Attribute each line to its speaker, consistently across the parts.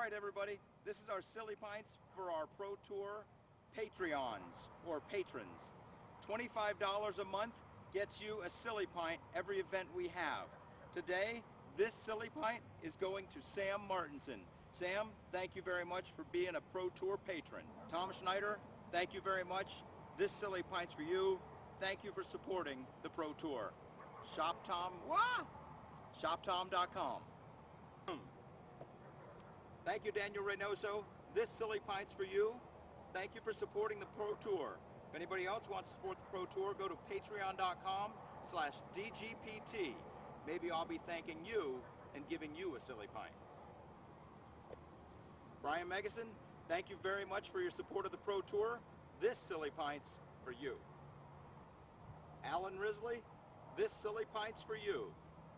Speaker 1: right, everybody, this is our Silly Pints for our Pro Tour Patreons, or patrons. $25 a month gets you a Silly Pint every event we have. Today, this Silly Pint is going to Sam Martinson. Sam, thank you very much for being a Pro Tour patron. Tom Schneider, thank you very much. This Silly Pint's for you. Thank you for supporting the Pro Tour. ShopTom.com. Thank you, Daniel Reynoso. This Silly Pint's for you. Thank you for supporting the Pro Tour. If anybody else wants to support the Pro Tour, go to patreon.com/DGPT. Maybe I'll be thanking you and giving you a Silly Pint. Brian Megason, thank you very much for your support of the Pro Tour. This Silly Pint's for you. Alan Risley, this Silly Pint's for you.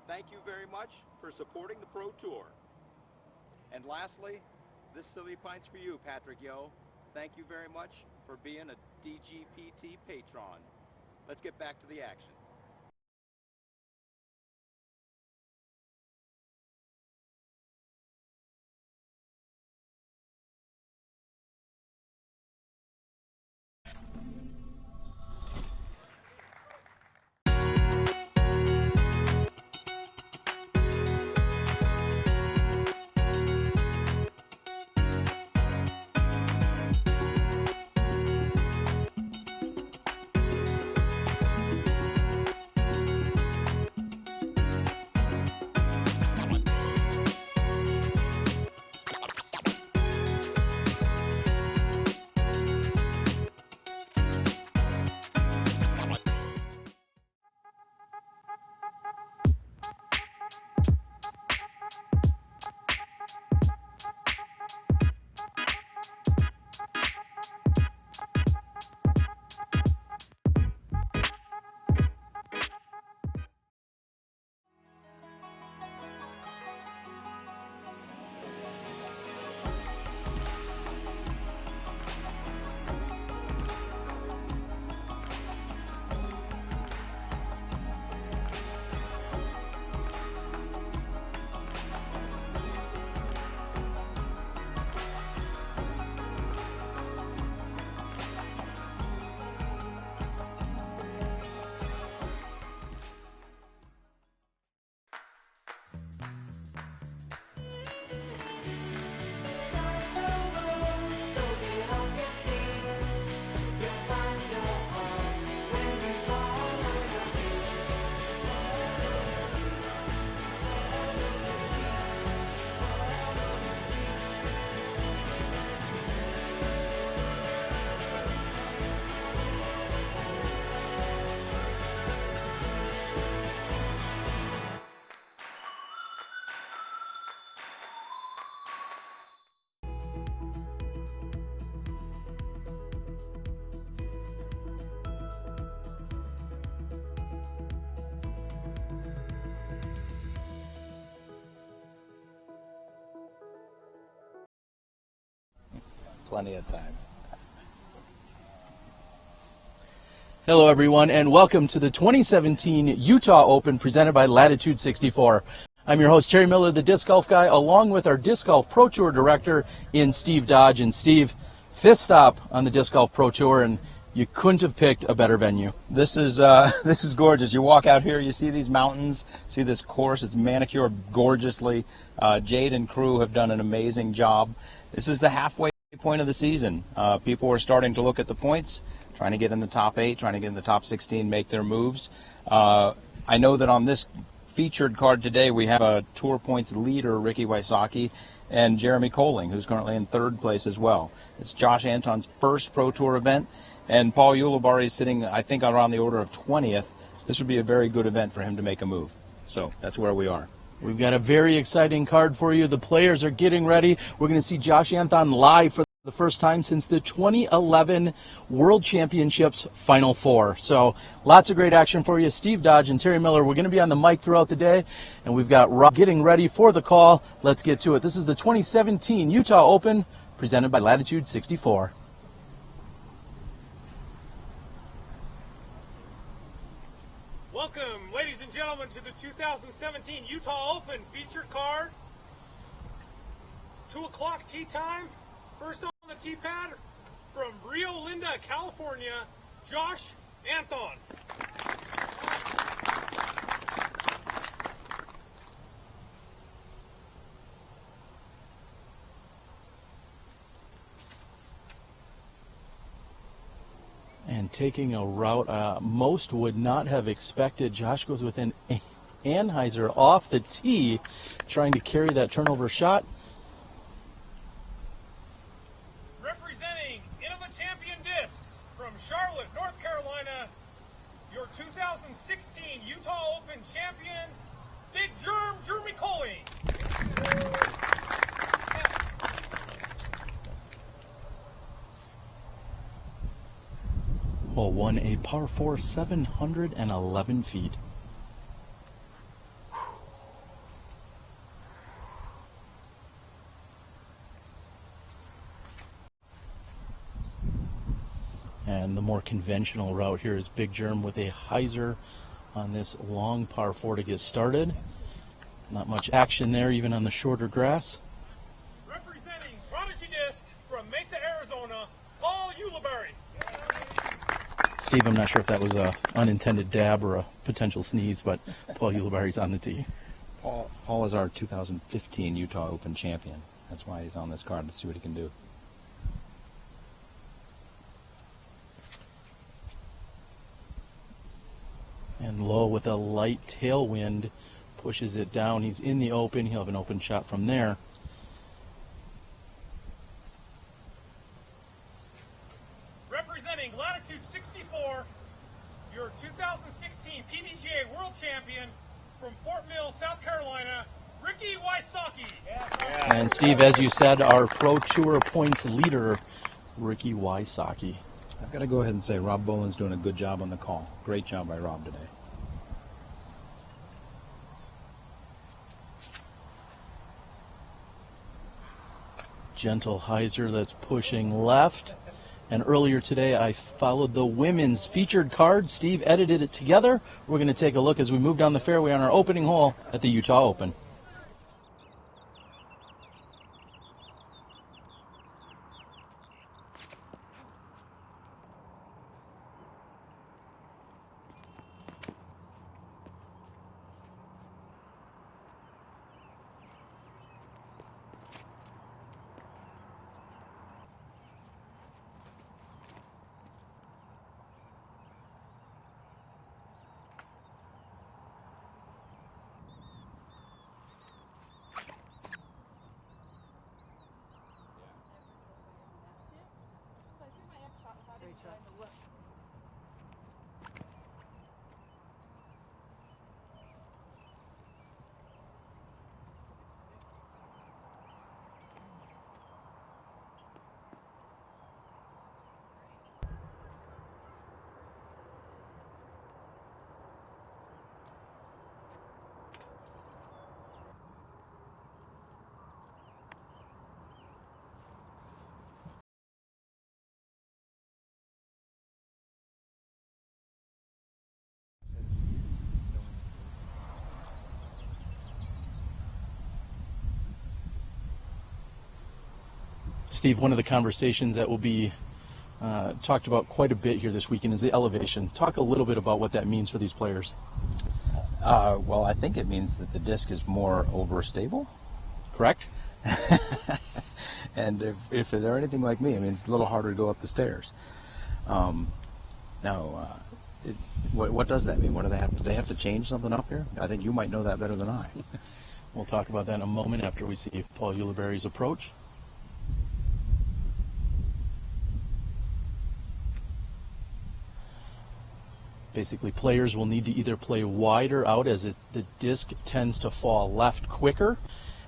Speaker 1: Thank you very much for supporting the Pro Tour. And lastly, this Silly Pint's for you, Patrick Yo. Thank you very much for being a DGPT patron. Let's get back to the action.
Speaker 2: Plenty of time.
Speaker 3: Hello everyone, and welcome to the 2017 Utah Open presented by Latitude 64. I'm your host, Terry Miller, the Disc Golf Guy, along with our Disc Golf Pro Tour Director in Steve Dodge. And Steve, fifth stop on the Disc Golf Pro Tour, and you couldn't have picked a better venue.
Speaker 2: This is gorgeous. You walk out here, you see these mountains, see this course. It's manicured gorgeously. Jade and crew have done an amazing job. This is the halfway point of the season. People are starting to look at the points, trying to get in the top 8, trying to get in the top 16, make their moves. I know that on this featured card today we have a Tour Points leader, Ricky Wysocki, and Jeremy Koling, who's currently in 3rd place as well. It's Josh Anthon's first Pro Tour event, and Paul Ulibarri is sitting, I think, around the order of 20th. This would be a very good event for him to make a move. So that's where we are.
Speaker 3: We've got a very exciting card for you. The players are getting ready. We're going to see Josh Anthon live for the first time since the 2011 World Championships Final Four. So lots of great action for you. Steve Dodge and Terry Miller, we're going to be on the mic throughout the day, and we've got Rob getting ready for the call. Let's get to it. This is the 2017 Utah Open presented by Latitude 64.
Speaker 4: Welcome, ladies and gentlemen, to the 2017 Utah Open feature card. 2 o'clock tee time. First on the tee pad from Rio Linda, California, Josh Anthon.
Speaker 3: And taking a route most would not have expected. Josh goes with an Anheuser off the tee, trying to carry that turnover shot.
Speaker 4: Representing Innova Champion Discs from Charlotte, North Carolina, your 2016 Utah Open champion, Big Germ, Jeremy Koling.
Speaker 3: Hole 1, a par 4, 711 feet. And the more conventional route here is Big Germ with a hyzer on this long par 4 to get started. Not much action there, even on the shorter grass.
Speaker 4: Representing Prodigy Disc from Mesa, Arizona, Paul Ulibarri.
Speaker 3: Steve, I'm not sure if that was an unintended dab or a potential sneeze, but Paul Ulibarri's on the tee.
Speaker 2: Paul is our 2015 Utah Open champion. That's why he's on this card, to see what he can do.
Speaker 3: And low with a light tailwind, pushes it down. He's in the open. He'll have an open shot from there.
Speaker 4: Representing Latitude 64, your 2016 PDGA World Champion from Fort Mill, South Carolina, Ricky Wysocki.
Speaker 3: And Steve, as you said, our Pro Tour points leader, Ricky Wysocki.
Speaker 2: I've got to go ahead and say Rob Boland's doing a good job on the call. Great job by Rob today.
Speaker 3: Gentle hyzer that's pushing left. And earlier today, I followed the women's featured card. Steve edited it together. We're going to take a look as we move down the fairway on our opening hole at the Utah Open. Steve, one of the conversations that will be talked about quite a bit here this weekend is the elevation. Talk a little bit about what that means for these players.
Speaker 2: Well, I think it means that the disc is more overstable.
Speaker 3: Correct?
Speaker 2: And if they're anything like me, I mean, it's a little harder to go up the stairs. What does that mean? What do they have to change something up here? I think you might know that better than I.
Speaker 3: We'll talk about that in a moment after we see Paul Ulibarri's approach. Basically, players will need to either play wider out as the disc tends to fall left quicker,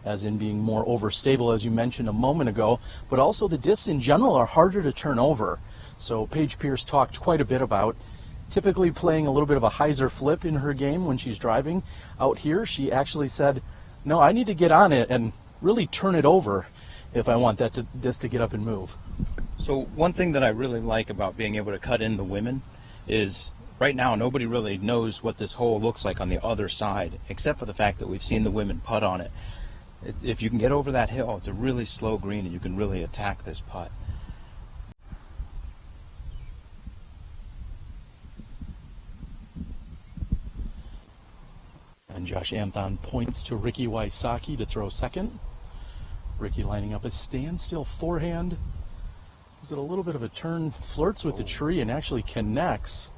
Speaker 3: as in being more overstable, as you mentioned a moment ago, but also the discs in general are harder to turn over. So Paige Pierce talked quite a bit about typically playing a little bit of a hyzer flip in her game when she's driving. Out here, she actually said, no, I need to get on it and really turn it over if I want that disc to get up and move.
Speaker 2: So one thing that I really like about being able to cut in the women is right now nobody really knows what this hole looks like on the other side, except for the fact that we've seen the women putt on it. If you can get over that hill, it's a really slow green and you can really attack this putt.
Speaker 3: And Josh Anthon points to Ricky Wysocki to throw second. Ricky lining up a standstill forehand. Gives it a little bit of a turn, flirts with the tree, and actually connects.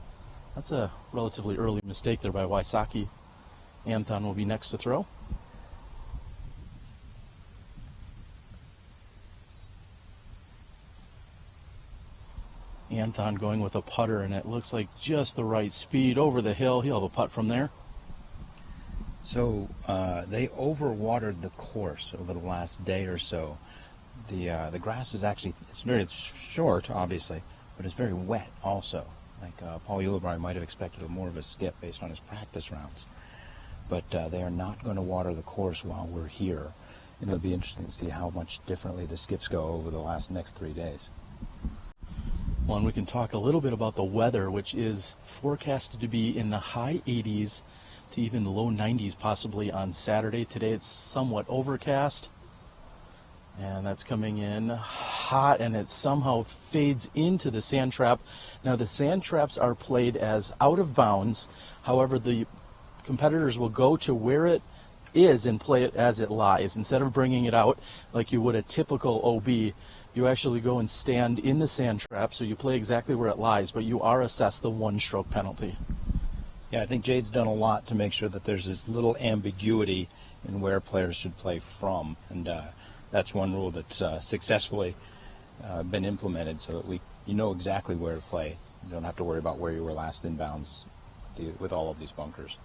Speaker 3: That's a relatively early mistake there by Wysocki. Anthon will be next to throw. Anthon going with a putter, and it looks like just the right speed over the hill. He'll have a putt from there.
Speaker 2: So they overwatered the course over the last day or so. The grass is actually, it's very short, obviously, but it's very wet also. Like Paul Ulibarri might have expected more of a skip based on his practice rounds. But they are not going to water the course while we're here. And it'll be interesting to see how much differently the skips go over the next 3 days.
Speaker 3: Well, and we can talk a little bit about the weather, which is forecasted to be in the high 80s to even low 90s possibly on Saturday. Today it's somewhat overcast, and that's coming in hot, and it somehow fades into the sand trap. Now the sand traps are played as out of bounds. However, the competitors will go to where it is and play it as it lies. Instead of bringing it out like you would a typical OB, you actually go and stand in the sand trap, so you play exactly where it lies, but you are assessed the one-stroke penalty.
Speaker 2: Yeah, I think Jade's done a lot to make sure that there's this little ambiguity in where players should play from, and that's one rule that's successfully been implemented, so that you know exactly where to play. You don't have to worry about where you were last inbounds with all of these bunkers.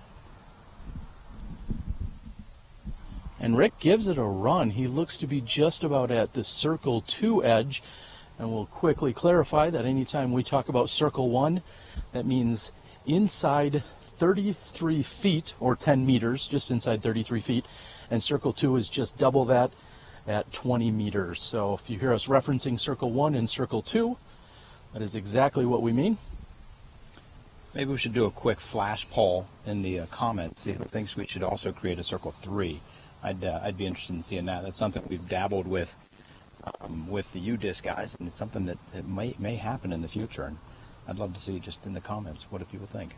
Speaker 3: And Rick gives it a run. He looks to be just about at the circle 2 edge. And we'll quickly clarify that anytime we talk about circle 1, that means inside 33 feet or 10 meters, just inside 33 feet. And circle 2 is just double that at 20 meters. So if you hear us referencing circle 1 and circle 2, that is exactly what we mean.
Speaker 2: Maybe we should do a quick flash poll in the comments, see who thinks we should also create a circle 3. I'd be interested in seeing that. That's something we've dabbled with the UDisc guys, and it's something that may happen in the future. And I'd love to see just in the comments what if people think.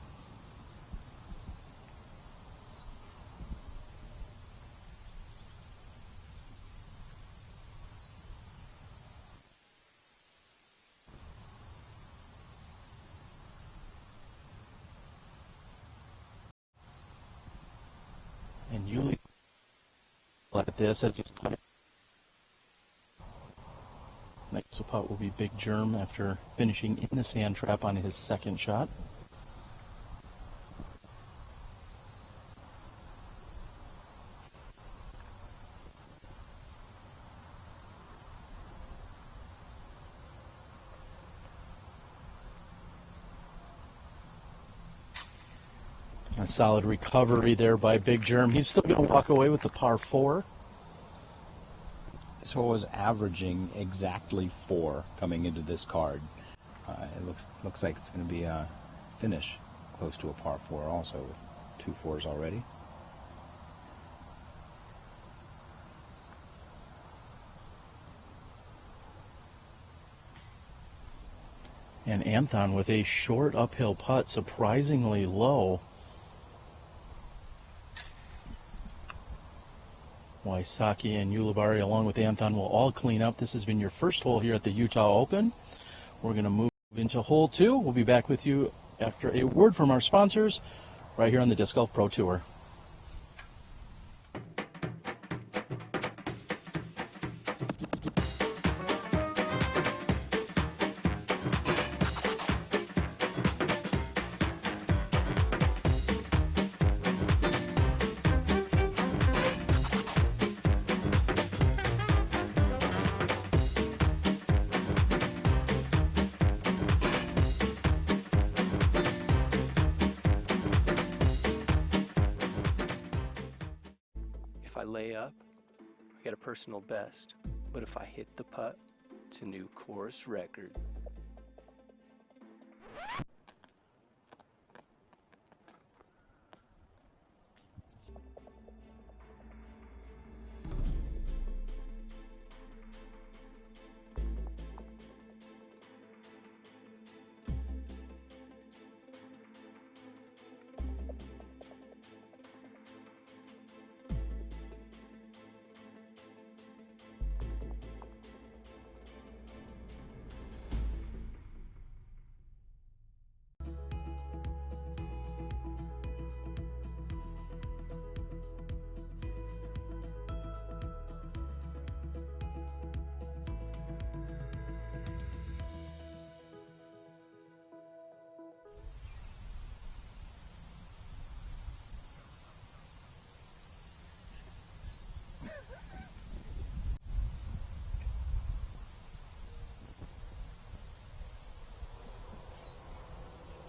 Speaker 3: And Ulibarri at this as he's playing. Next putt will be Big Germ after finishing in the sand trap on his second shot. A solid recovery there by Big Germ. He's still going to walk away with the par 4.
Speaker 2: This hole is averaging exactly 4 coming into this card. It looks like it's going to be a finish close to a par 4 also, with 2 4s already.
Speaker 3: And Anthon with a short uphill putt, surprisingly low. Wysocki and Ulibarri along with Anthon will all clean up. This has been your first hole here at the Utah Open. We're going to move into hole 2. We'll be back with you after a word from our sponsors right here on the Disc Golf Pro Tour.
Speaker 5: If I lay up, I get a personal best. But if I hit the putt, it's a new course record.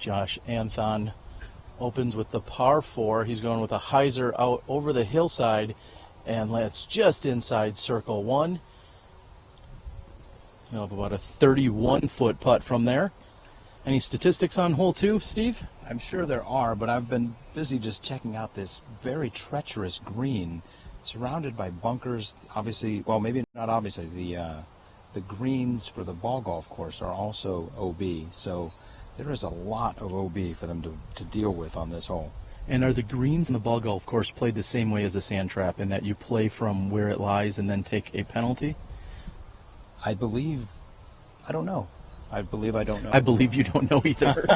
Speaker 3: Josh Anthon opens with the par 4. He's going with a hyzer out over the hillside and lands just inside circle 1. He'll have about a 31-foot putt from there. Any statistics on hole 2, Steve?
Speaker 2: I'm sure there are, but I've been busy just checking out this very treacherous green, surrounded by bunkers. Obviously, well, maybe not obviously. The greens for the ball golf course are also OB, so there is a lot of OB for them to deal with on this hole.
Speaker 3: And are the greens in the ball golf course played the same way as a sand trap, in that you play from where it lies and then take a penalty?
Speaker 2: I believe, I don't know. I believe I don't know.
Speaker 3: I believe you don't know either.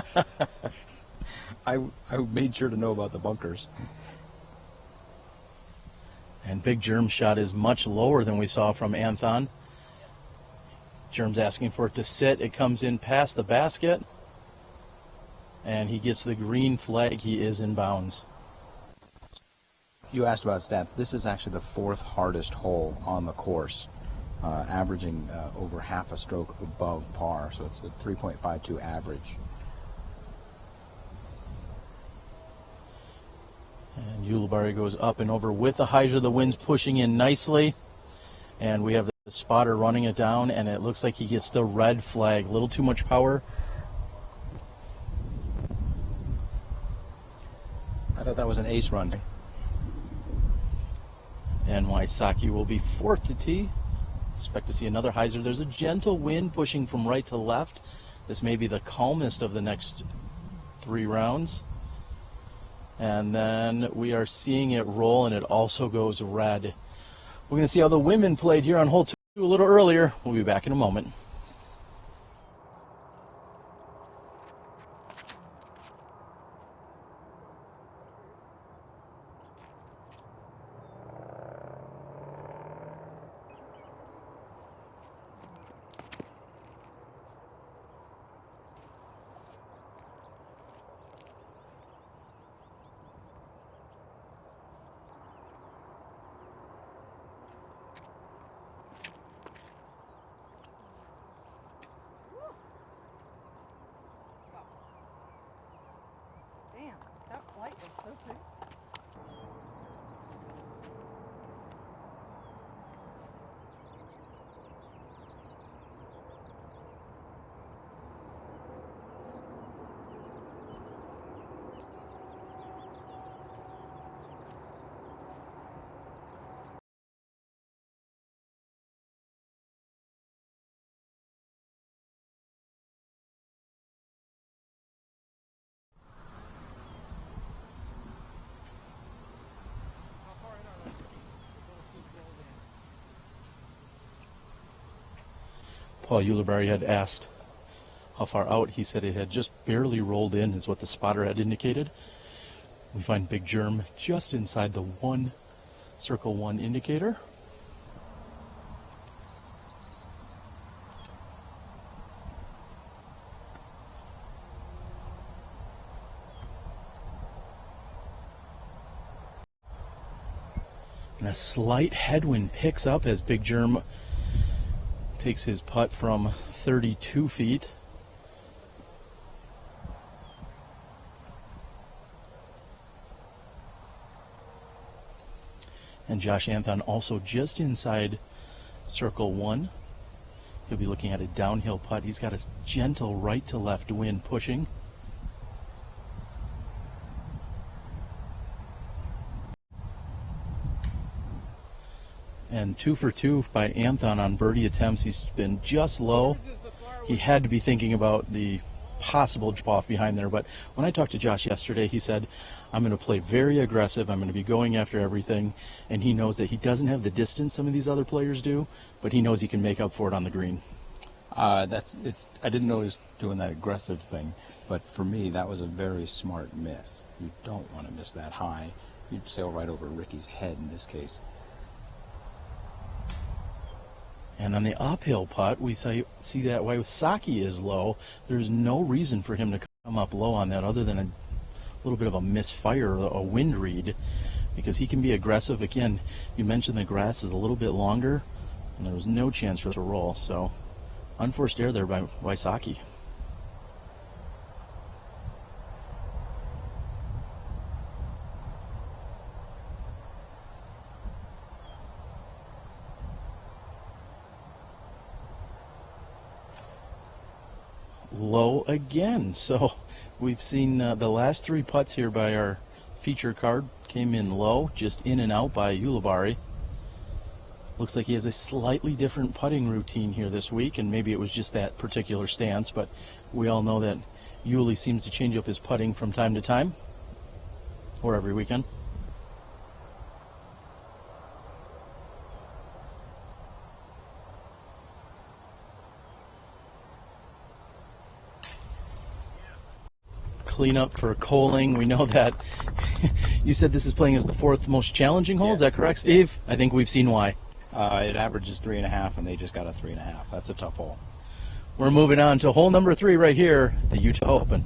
Speaker 2: I made sure to know about the bunkers.
Speaker 3: And Big Germ's shot is much lower than we saw from Anthon. Germ's asking for it to sit. It comes in past the basket. And he gets the green flag. He is in bounds.
Speaker 2: You asked about stats. This is actually the 4th hardest hole on the course, averaging over half a stroke above par. So it's a 3.52 average.
Speaker 3: And Ulibarri goes up and over with the hyzer. The wind's pushing in nicely. And we have the spotter running it down, and it looks like he gets the red flag. A little too much power.
Speaker 2: I thought that was an ace run.
Speaker 3: And Wysocki will be 4th to tee. Expect to see another hyzer. There's a gentle wind pushing from right to left. This may be the calmest of the next 3 rounds. And then we are seeing it roll, and it also goes red. We're going to see how the women played here on hole 2 a little earlier. We'll be back in a moment.
Speaker 6: Damn, that flight was so pretty.
Speaker 3: Paul Ulibarri had asked how far out. He said it had just barely rolled in, is what the spotter had indicated. We find Big Germ just inside the circle 1 indicator. And a slight headwind picks up as Big Germ takes his putt from 32 feet. And Josh Anthon also just inside circle 1. He'll be looking at a downhill putt. He's got a gentle right to left wind pushing. And 2 for 2 by Anthon on birdie attempts. He's been just low. He had to be thinking about the possible drop off behind there. But when I talked to Josh yesterday, he said, I'm going to play very aggressive. I'm going to be going after everything. And he knows that he doesn't have the distance some of these other players do, but he knows he can make up for it on the green.
Speaker 2: I didn't know he was doing that aggressive thing, but for me, that was a very smart miss. You don't want to miss that high. You'd sail right over Ricky's head in this case.
Speaker 3: And on the uphill putt, we see that Wysocki is low. There's no reason for him to come up low on that other than a little bit of a misfire, a wind read, because he can be aggressive. Again, you mentioned the grass is a little bit longer, and there was no chance for it to roll. So, unforced error there by Wysocki. low again. So we've seen the last 3 putts here by our feature card came in low, just in and out by Ulibarri. Looks like he has a slightly different putting routine here this week, and maybe it was just that particular stance, but we all know that Uli seems to change up his putting from time to time, or every weekend. Cleanup for Koling. We know that you said this is playing as the 4th most challenging hole.
Speaker 2: Yeah,
Speaker 3: is that correct, Steve? I think we've seen why.
Speaker 2: It averages 3.5, and they just got a 3.5. That's a tough hole.
Speaker 3: We're moving on to hole number 3 right here, the Utah Open.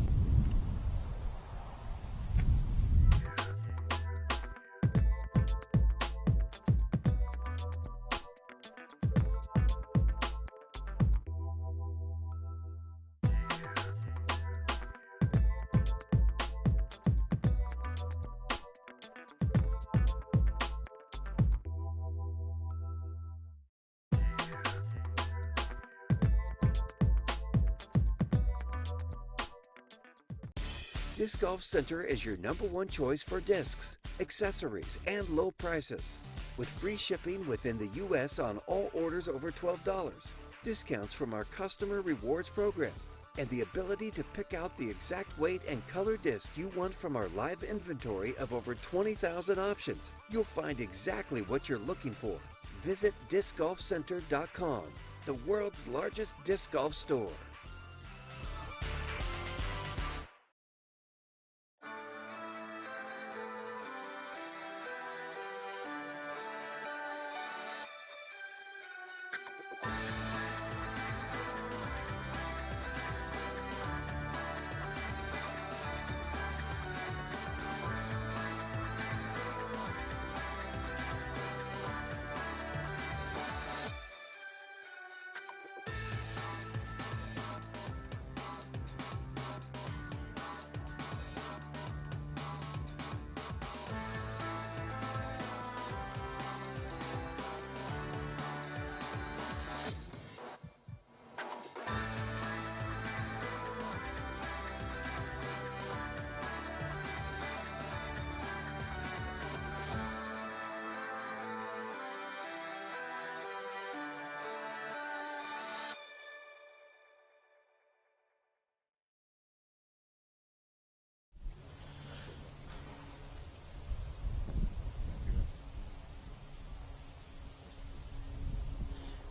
Speaker 7: Disc Golf Center is your #1 choice for discs, accessories, and low prices. With free shipping within the U.S. on all orders over $12, discounts from our customer rewards program, and the ability to pick out the exact weight and color disc you want from our live inventory of over 20,000 options. You'll find exactly what you're looking for. Visit discgolfcenter.com, the world's largest disc golf store.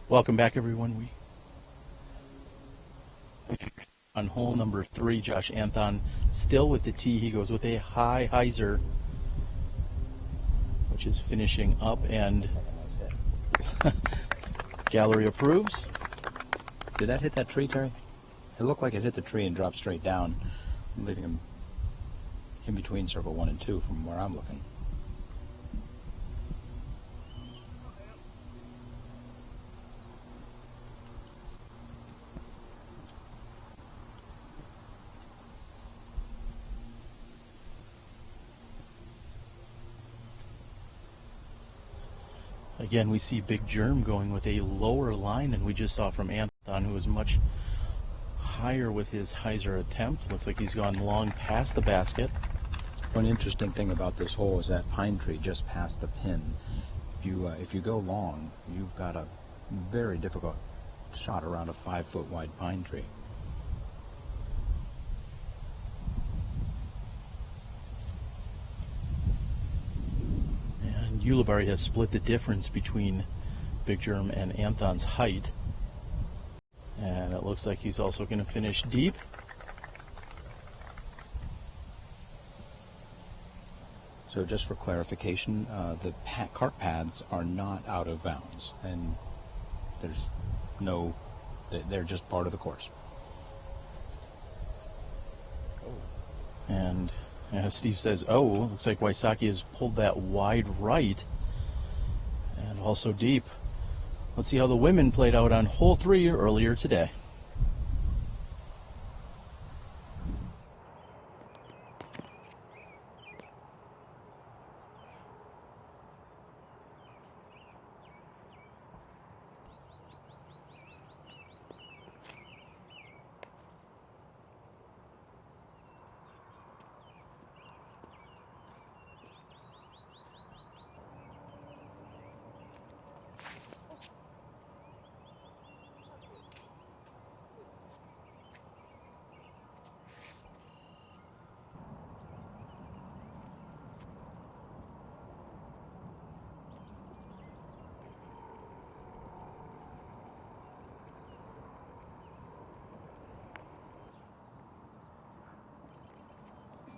Speaker 7: Welcome back, everyone. On hole number 3, Josh Anthon still with the tee. He goes with a high hyzer, which is finishing up, and gallery approves.
Speaker 2: Did that hit that tree, Terry? It looked like it hit the tree and dropped straight down, leaving him in between circle 1 and 2 from where I'm looking.
Speaker 3: Again, we see Big Germ going with a lower line than we just saw from Anthon, who was much higher with his hyzer attempt. Looks like he's gone long past the basket.
Speaker 2: One interesting thing about this hole is that pine tree just past the pin. If you go long, you've got a very difficult shot around a 5-foot wide pine tree.
Speaker 3: Ulibarri has split the difference between Big Germ and Anthon's height. And it looks like he's also going to finish deep.
Speaker 2: So just for clarification, the cart paths are not out of bounds, and they're just part of the course.
Speaker 3: And as Steve says, looks like Wysocki has pulled that wide right and also deep. Let's see how the women played out on hole 3 earlier today.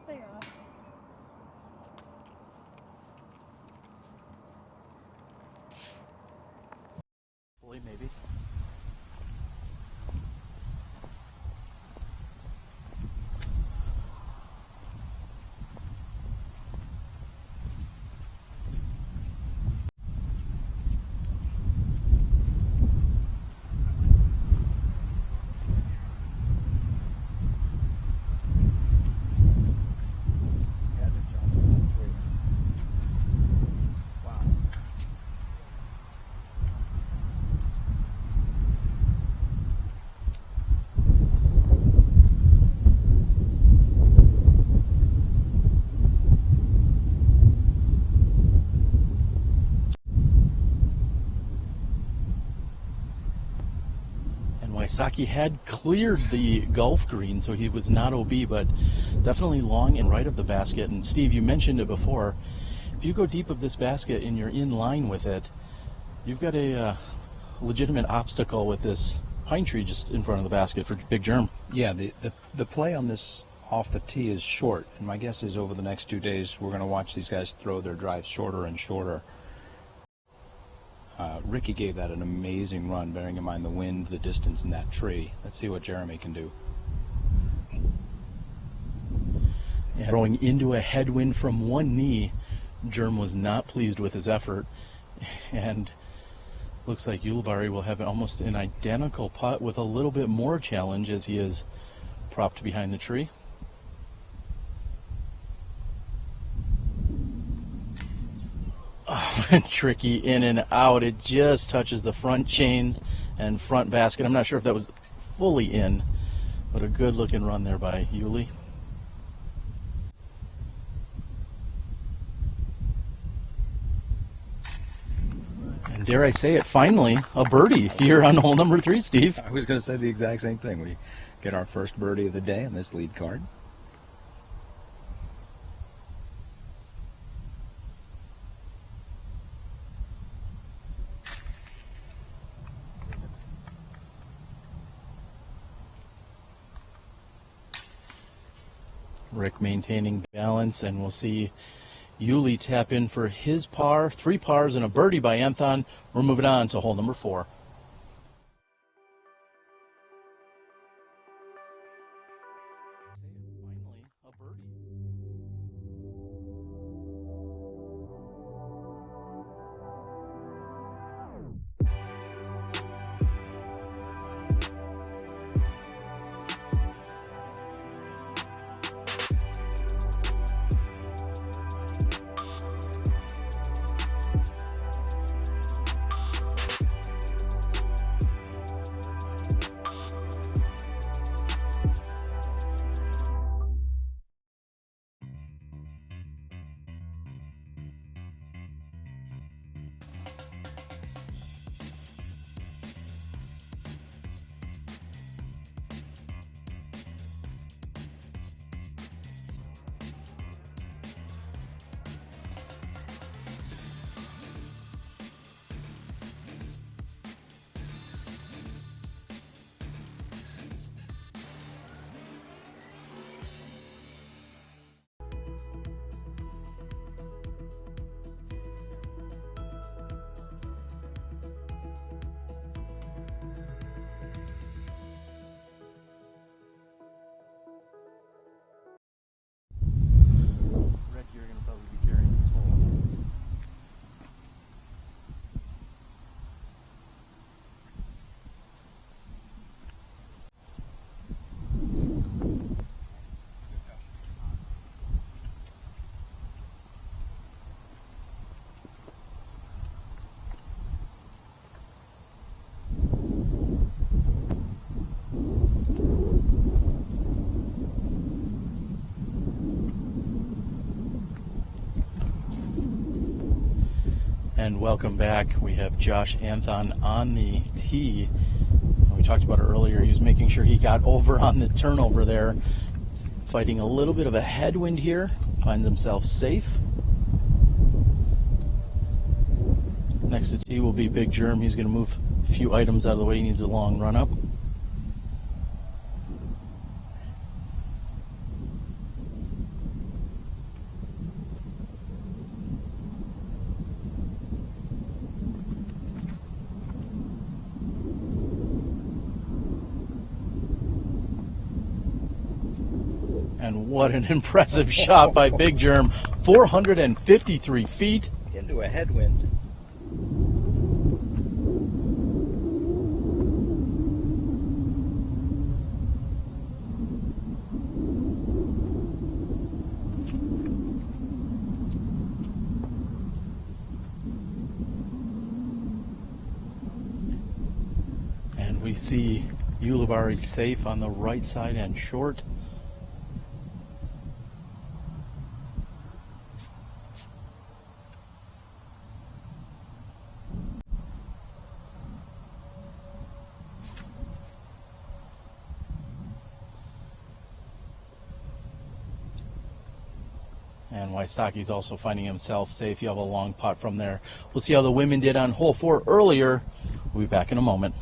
Speaker 6: stay off.
Speaker 3: Maybe. Wysocki had cleared the golf green, so he was not OB, but definitely long and right of the basket. And Steve, you mentioned it before. If you go deep of this basket and you're in line with it, you've got a legitimate obstacle with this pine tree just in front of the basket for Big Germ.
Speaker 2: Yeah, the play on this off the tee is short, and my guess is over the next 2 days we're going to watch these guys throw their drives shorter and shorter. Ricky gave that an amazing run, bearing in mind the wind, the distance, and that tree. Let's see what Jeremy can do.
Speaker 3: And throwing into a headwind from one knee, Germ was not pleased with his effort, and looks like Ulibarri will have almost an identical putt with a little bit more challenge as he is propped behind the tree. Oh, tricky in and out. It just touches the front chains and front basket. I'm not sure if that was fully in, but a good looking run there by Uli. And dare I say it, finally, a birdie here on hole number 3, Steve.
Speaker 2: I was going to say the exact same thing. We get our first birdie of the day on this lead card.
Speaker 3: Rick maintaining balance, and we'll see Uli tap in for his par. 3 pars and a birdie by Anthon. We're moving on to hole number 4. Finally, a birdie. You're going to probably be carrying this hole. And welcome back. We have Josh Anthon on the tee. We talked about it earlier. He was making sure he got over on the turnover there. Fighting a little bit of a headwind here. Finds himself safe. Next to tee will be Big Germ. He's going to move a few items out of the way. He needs a long run up. And what an impressive shot by Big Germ. 453 feet.
Speaker 2: Into a headwind.
Speaker 3: And we see Ulibarri safe on the right side and short. And Wysocki's also finding himself safe. You have a long putt from there. We'll see how the women did on hole 4 earlier. We'll be back in a moment.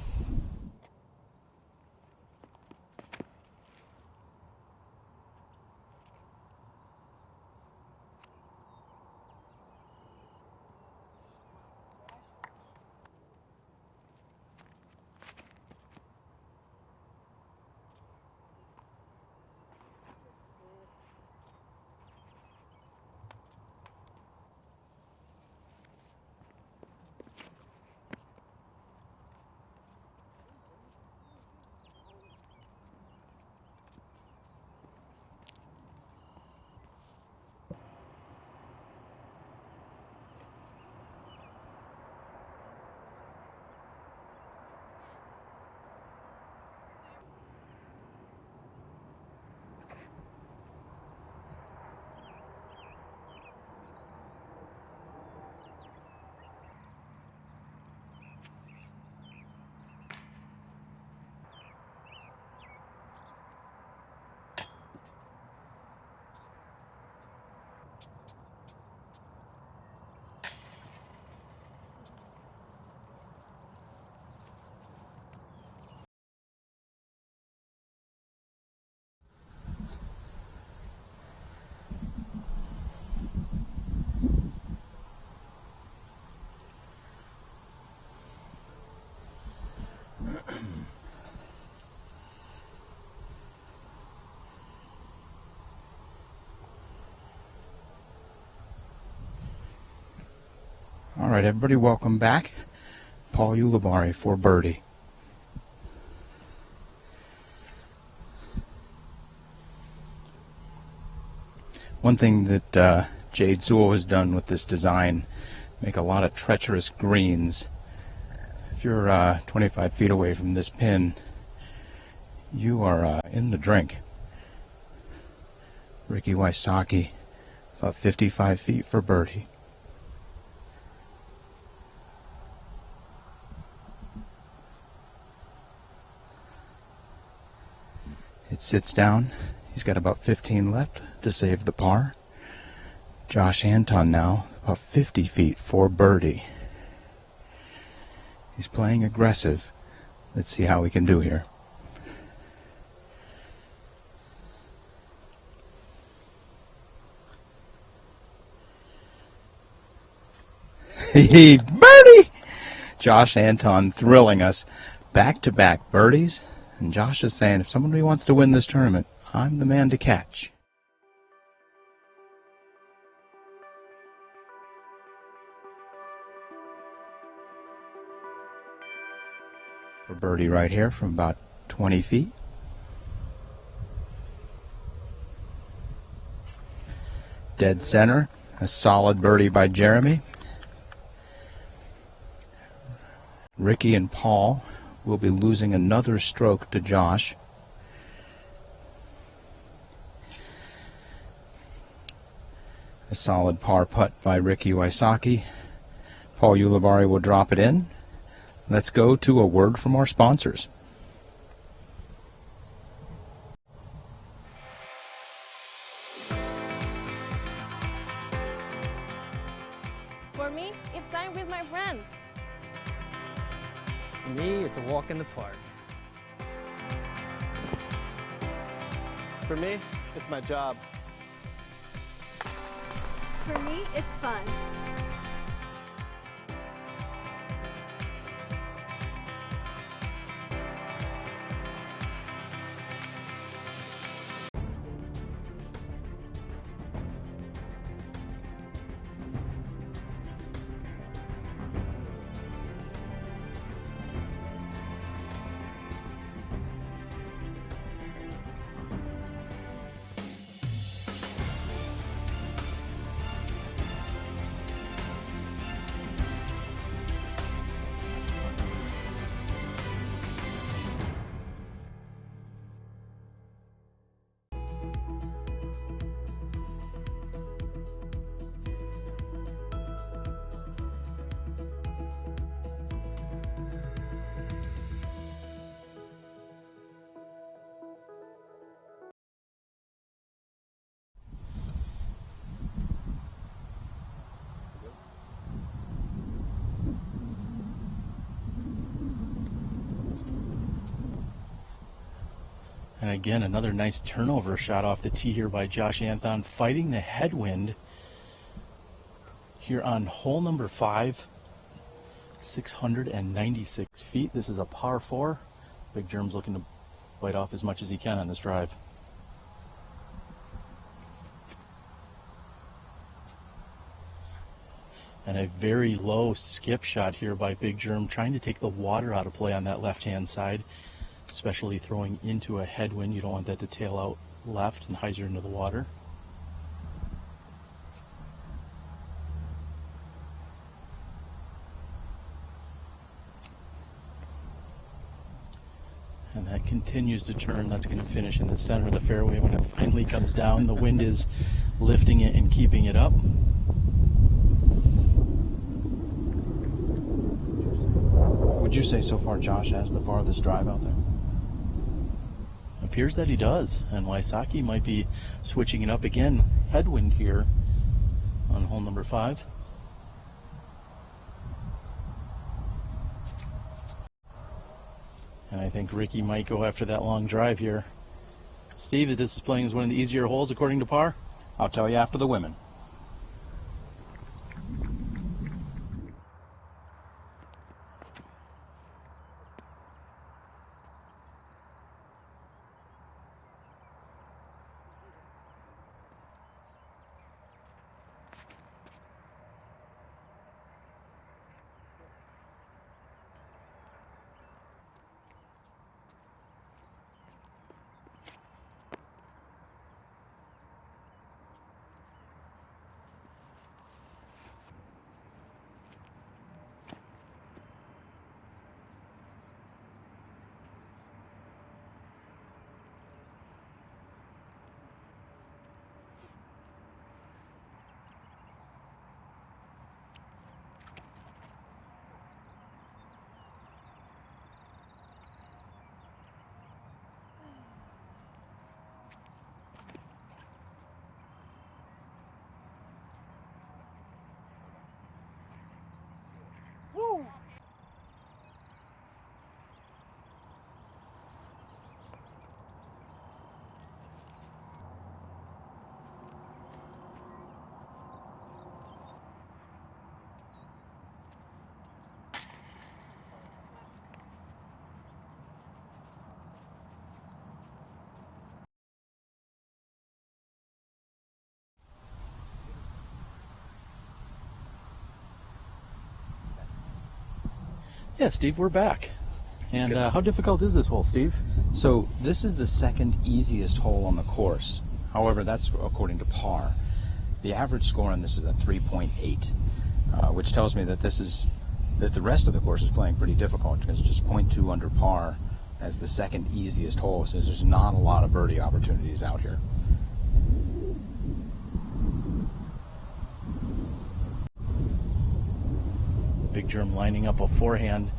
Speaker 2: All right, everybody, welcome back. Paul Ulibarri for birdie. One thing that Jade Sewell has done with this design, make a lot of treacherous greens. If you're 25 feet away from this pin, you are in the drink. Ricky Wysocki, about 55 feet for birdie. It sits down. He's got about 15 left to save the par. Josh Anthon now, about 50 feet for birdie. He's playing aggressive. Let's see how we can do here. Birdie! Josh Anthon thrilling us. Back-to-back birdies. And Josh is saying, if somebody wants to win this tournament, I'm the man to catch. For birdie right here from about 20 feet. Dead center. A solid birdie by Jeremy. Ricky and Paul will be losing another stroke to Josh. A solid par putt by Ricky Wysocki. Paul Ulibarri will drop it in. Let's go to a word from our sponsors.
Speaker 8: For me, it's time with my friends.
Speaker 5: For me, it's a walk in the park.
Speaker 9: For me, it's my job.
Speaker 8: For me, it's fun.
Speaker 3: And again, another nice turnover shot off the tee here by Josh Anthon, fighting the headwind here on hole number 5, 696 feet. This is a par 4. Big Germ's looking to bite off as much as he can on this drive. And a very low skip shot here by Big Germ, trying to take the water out of play on that left-hand side, especially throwing into a headwind. You don't want that to tail out left and hyzer into the water. And that continues to turn. That's going to finish in the center of the fairway when it finally comes down. The wind is lifting it and keeping it up.
Speaker 2: Would you say so far Josh has the farthest drive out there?
Speaker 3: Appears that he does, and Wysocki might be switching it up again. Headwind here on hole number 5. And I think Ricky might go after that long drive here. Steve, this is playing as one of the easier holes according to par?
Speaker 2: I'll tell you after the women.
Speaker 3: Yeah, Steve, we're back. And how difficult is this hole, Steve?
Speaker 2: So this is the second easiest hole on the course. However, that's according to par. The average score on this is a 3.8, which tells me that the rest of the course is playing pretty difficult, because it's just 0.2 under par as the second easiest hole. So there's not a lot of birdie opportunities out here.
Speaker 3: Big Germ lining up a forehand.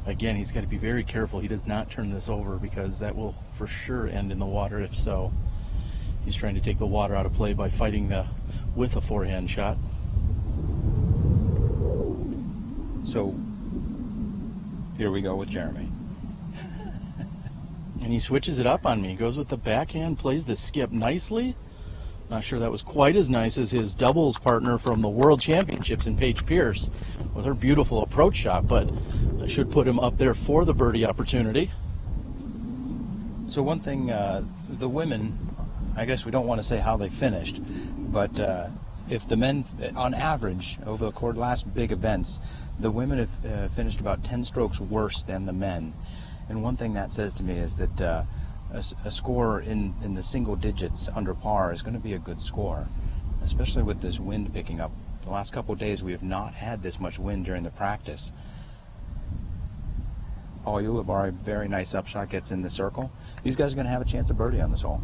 Speaker 3: Again, he's got to be very careful he does not turn this over, because that will for sure end in the water if so. He's trying to take the water out of play by fighting with a forehand shot.
Speaker 2: So here we go with Jeremy.
Speaker 3: And he switches it up on me. He goes with the backhand, plays the skip nicely. Not sure that was quite as nice as his doubles partner from the World Championships in Paige Pierce with her beautiful approach shot, but I should put him up there for the birdie opportunity.
Speaker 2: So one thing, the women, I guess we don't want to say how they finished, but if the men, on average, over the last big events, the women have finished about 10 strokes worse than the men. And one thing that says to me is that a score in the single digits under par is going to be a good score, especially with this wind picking up. The last couple of days we have not had this much wind during the practice. Paul Ulibarri, very nice upshot, gets in the circle. These guys are going to have a chance of birdie on this hole.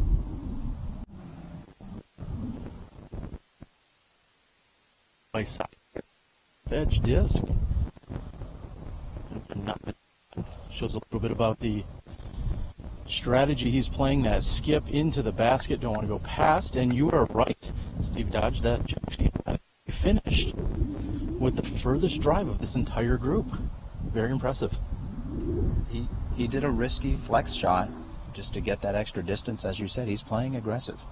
Speaker 3: Edge disc. Shows a little bit about the strategy he's playing, that skip into the basket, don't want to go past, and you are right, Steve Dodge, that he finished with the furthest drive of this entire group. Very impressive.
Speaker 2: He did a risky flex shot just to get that extra distance. As you said, he's playing aggressive.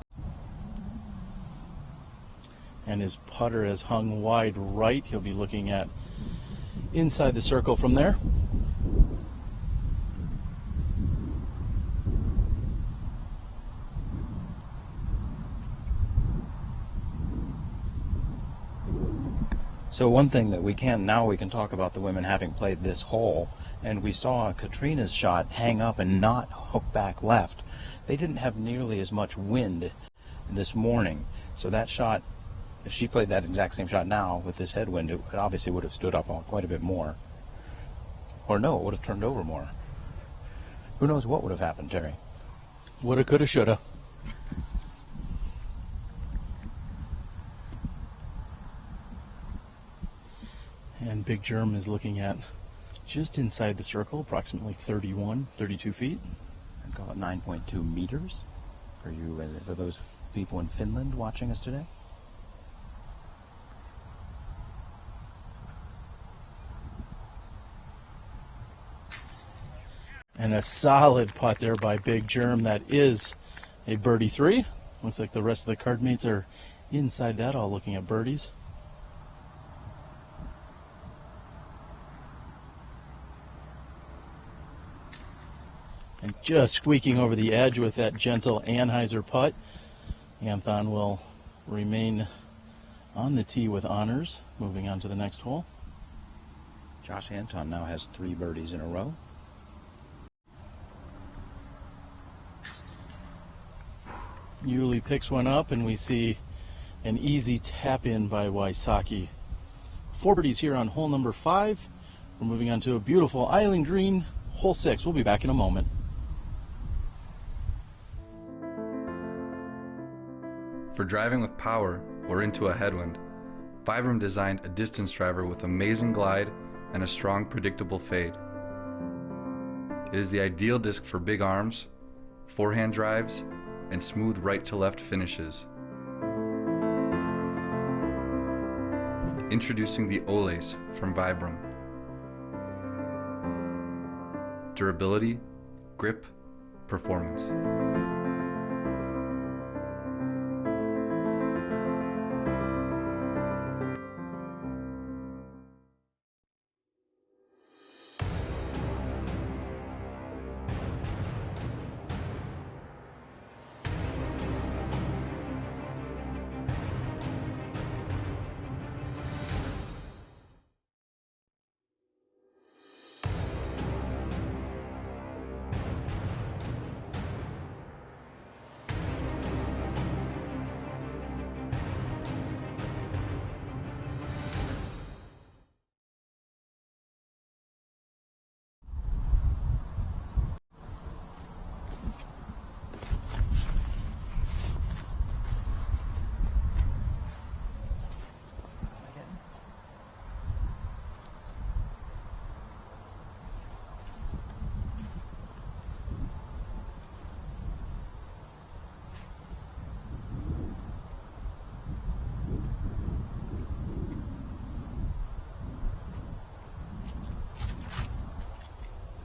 Speaker 3: And his putter is hung wide right. He'll be looking at inside the circle from there.
Speaker 2: So one thing that we can talk about the women having played this hole, and we saw Katrina's shot hang up and not hook back left. They didn't have nearly as much wind this morning, so that shot, if she played that exact same shot now with this headwind, it obviously would have stood up quite a bit more. Or no, it would have turned over more. Who knows what would have happened, Terry?
Speaker 3: Woulda, coulda, shoulda. And Big Germ is looking at just inside the circle, approximately 32 feet.
Speaker 2: I'd call it 9.2 meters for those people in Finland watching us today.
Speaker 3: And a solid putt there by Big Germ. That is a birdie 3. Looks like the rest of the card mates are inside that, all looking at birdies. And just squeaking over the edge with that gentle Anheuser putt. Anthon will remain on the tee with honors, moving on to the next hole.
Speaker 2: Josh Anthon now has 3 birdies in a row.
Speaker 3: Uli picks one up, and we see an easy tap in by Wysocki. 4 birdies here on hole number 5. We're moving on to a beautiful island green, hole 6. We'll be back in a moment.
Speaker 10: For driving with power or into a headwind, Vibram designed a distance driver with amazing glide and a strong, predictable fade. It is the ideal disc for big arms, forehand drives, and smooth right-to-left finishes. Introducing the Olace from Vibram. Durability, grip, performance.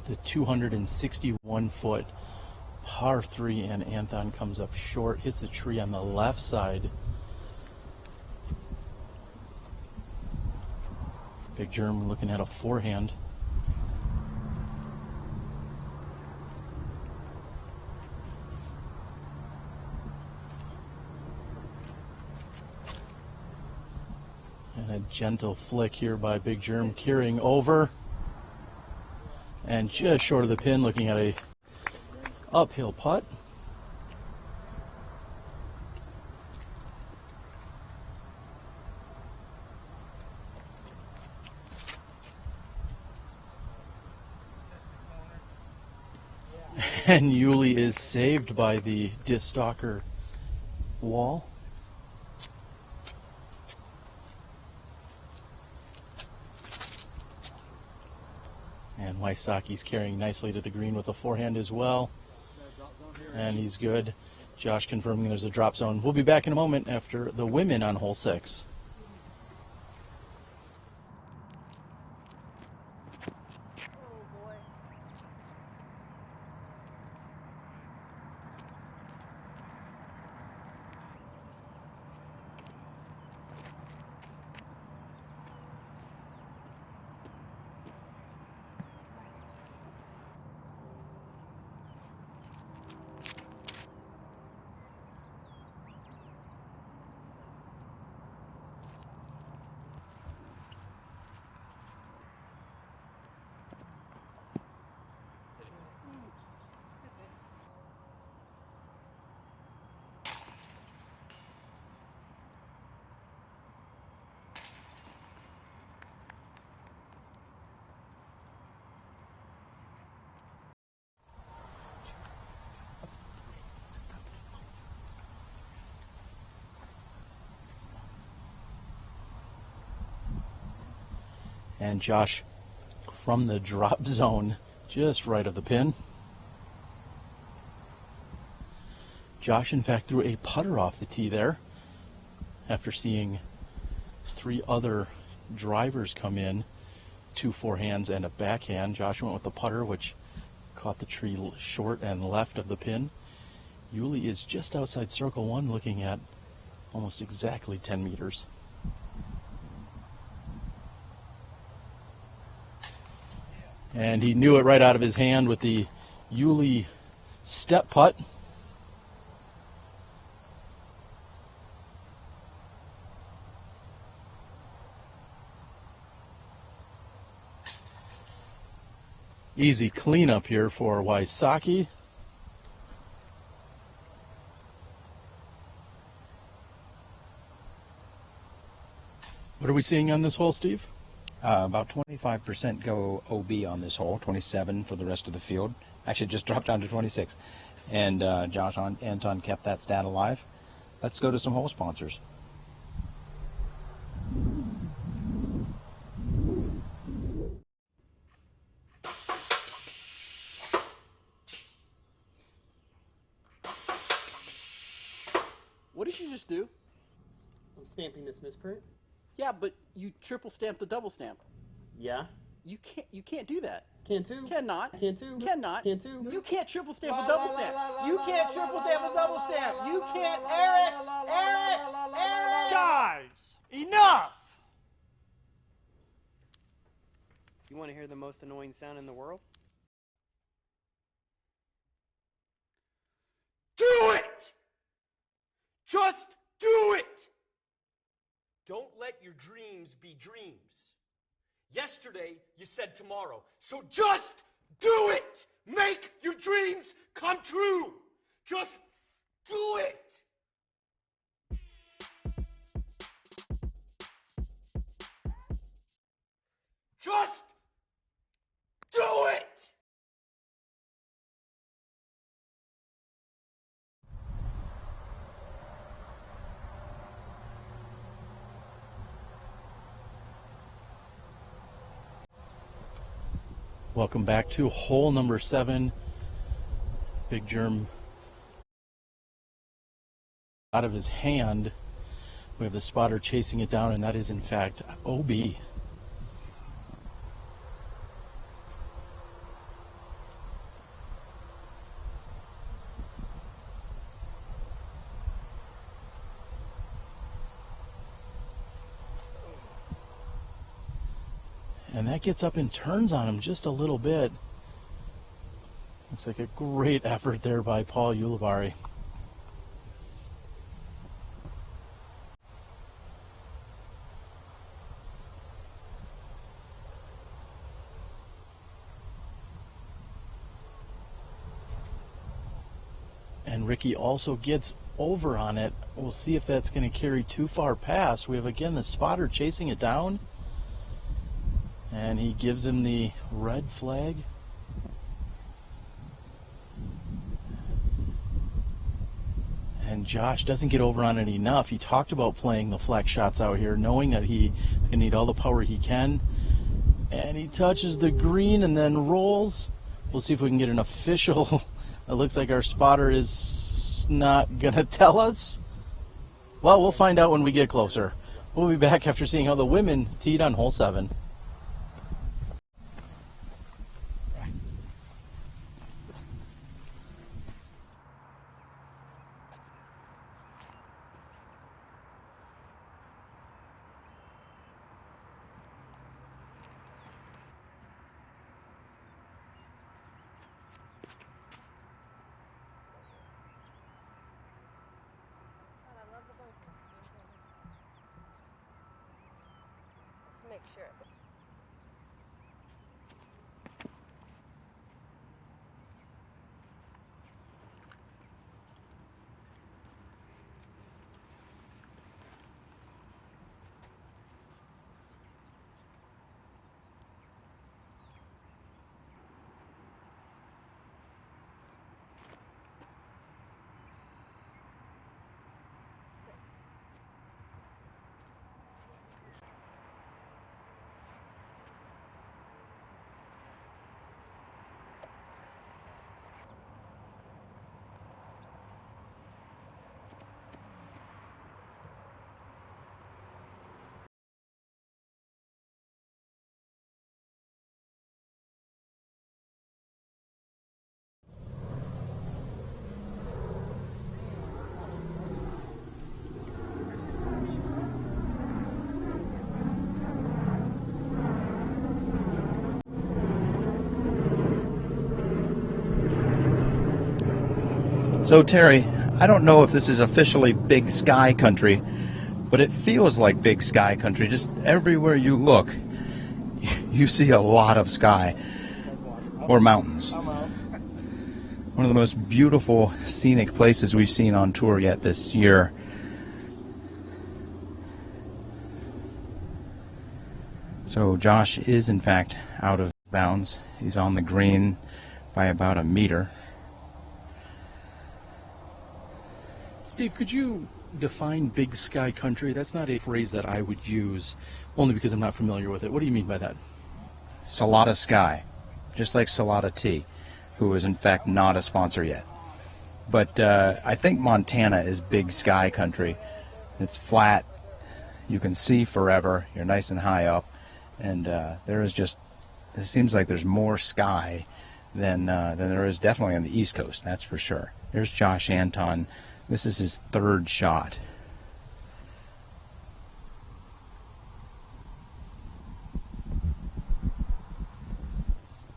Speaker 3: The 261-foot par 3, and Anthon comes up short, hits the tree on the left side. Big Germ looking at a forehand. And a gentle flick here by Big Germ, carrying over. And just short of the pin, looking at a uphill putt. And Uli is saved by the disc stalker wall. And Wysocki's carrying nicely to the green with a forehand as well. And he's good. Josh confirming there's a drop zone. We'll be back in a moment after the women on hole 6. And Josh from the drop zone, just right of the pin. Josh, in fact, threw a putter off the tee there after seeing 3 other drivers come in, 2 forehands and a backhand. Josh went with the putter, which caught the tree short and left of the pin. Uli is just outside circle 1, looking at almost exactly 10 meters. And he knew it right out of his hand with the Uli step putt. Easy cleanup here for Wysocki. What are we seeing on this hole, Steve?
Speaker 2: About 25% go OB on this hole, 27 for the rest of the field. Actually, just dropped down to 26. And Anthon kept that stat alive. Let's go to some hole sponsors.
Speaker 11: What did you just do?
Speaker 12: I'm stamping this misprint.
Speaker 11: Yeah, but you triple stamp the double stamp.
Speaker 12: Yeah?
Speaker 11: You can't do that.
Speaker 12: Can too.
Speaker 11: Cannot.
Speaker 12: Can too.
Speaker 11: Cannot.
Speaker 12: Can too.
Speaker 11: You can't triple stamp a double stamp. You can't triple stamp a double stamp. You can't. Eric!
Speaker 4: Guys, enough!
Speaker 12: You want to hear the most annoying sound in the world?
Speaker 13: Do it! Just do it! Don't let your dreams be dreams. Yesterday, you said tomorrow. So just do it! Make your dreams come true! Just do it! Just do it!
Speaker 3: Welcome back to hole number 7. Big Germ out of his hand. We have the spotter chasing it down, and that is in fact OB. And that gets up and turns on him just a little bit. Looks like a great effort there by Paul Ulibarri. And Ricky also gets over on it. We'll see if that's going to carry too far past. We have again the spotter chasing it down. And he gives him the red flag. And Josh doesn't get over on it enough. He talked about playing the flex shots out here, knowing that he is going to need all the power he can. And he touches the green and then rolls. We'll see if we can get an official. It looks like our spotter is not going to tell us. Well, we'll find out when we get closer. We'll be back after seeing how the women teed on hole 7.
Speaker 8: Make sure.
Speaker 2: So Terry, I don't know if this is officially Big Sky Country, but it feels like Big Sky Country. Just everywhere you look, you see a lot of sky or mountains. One of the most beautiful scenic places we've seen on tour yet this year. So Josh is in fact out of bounds. He's on the green by about a meter.
Speaker 3: Steve, could you define Big Sky Country? That's not a phrase that I would use, only because I'm not familiar with it. What do you mean by that?
Speaker 2: Salada Sky, just like Salada Tea, who is in fact not a sponsor yet. But I think Montana is Big Sky Country. It's flat, you can see forever, you're nice and high up, and it seems like there's more sky than there is definitely on the East Coast, that's for sure. There's Josh Anthon. This is his third shot.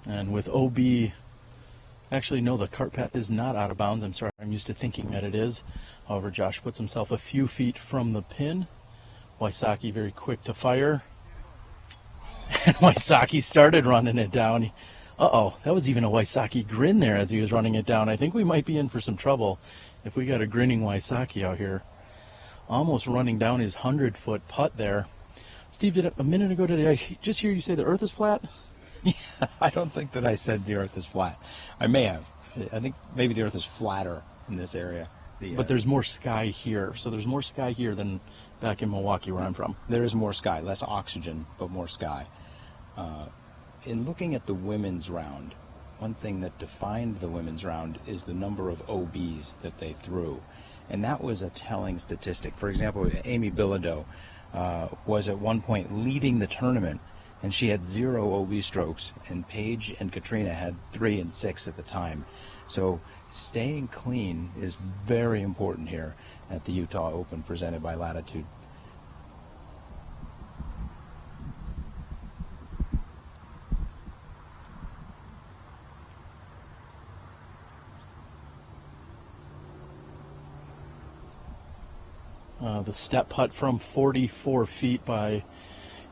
Speaker 3: And with OB, actually no, the cart path is not out of bounds. I'm sorry, I'm used to thinking that it is. However, Josh puts himself a few feet from the pin. Wysocki very quick to fire. And Wysocki started running it down. Uh-oh, that was even a Wysocki grin there as he was running it down. I think we might be in for some trouble if we got a grinning Wysocki out here. Almost running down his 100-foot putt there. Steve, a minute ago did I just hear you say the earth is flat?
Speaker 2: Yeah, I don't think that I said the earth is flat. I may have. I think maybe the earth is flatter in this area.
Speaker 3: But there's more sky here. So there's more sky here than back in Milwaukee where I'm from.
Speaker 2: There is more sky. Less oxygen, but more sky. In looking at the women's round, one thing that defined the women's round is the number of OBs that they threw. And that was a telling statistic. For example, Amy Bilodeau was at one point leading the tournament, and she had 0 OB strokes, and Paige and Katrina had 3 and 6 at the time. So staying clean is very important here at the Utah Open presented by Latitude.
Speaker 3: The step putt from 44 feet by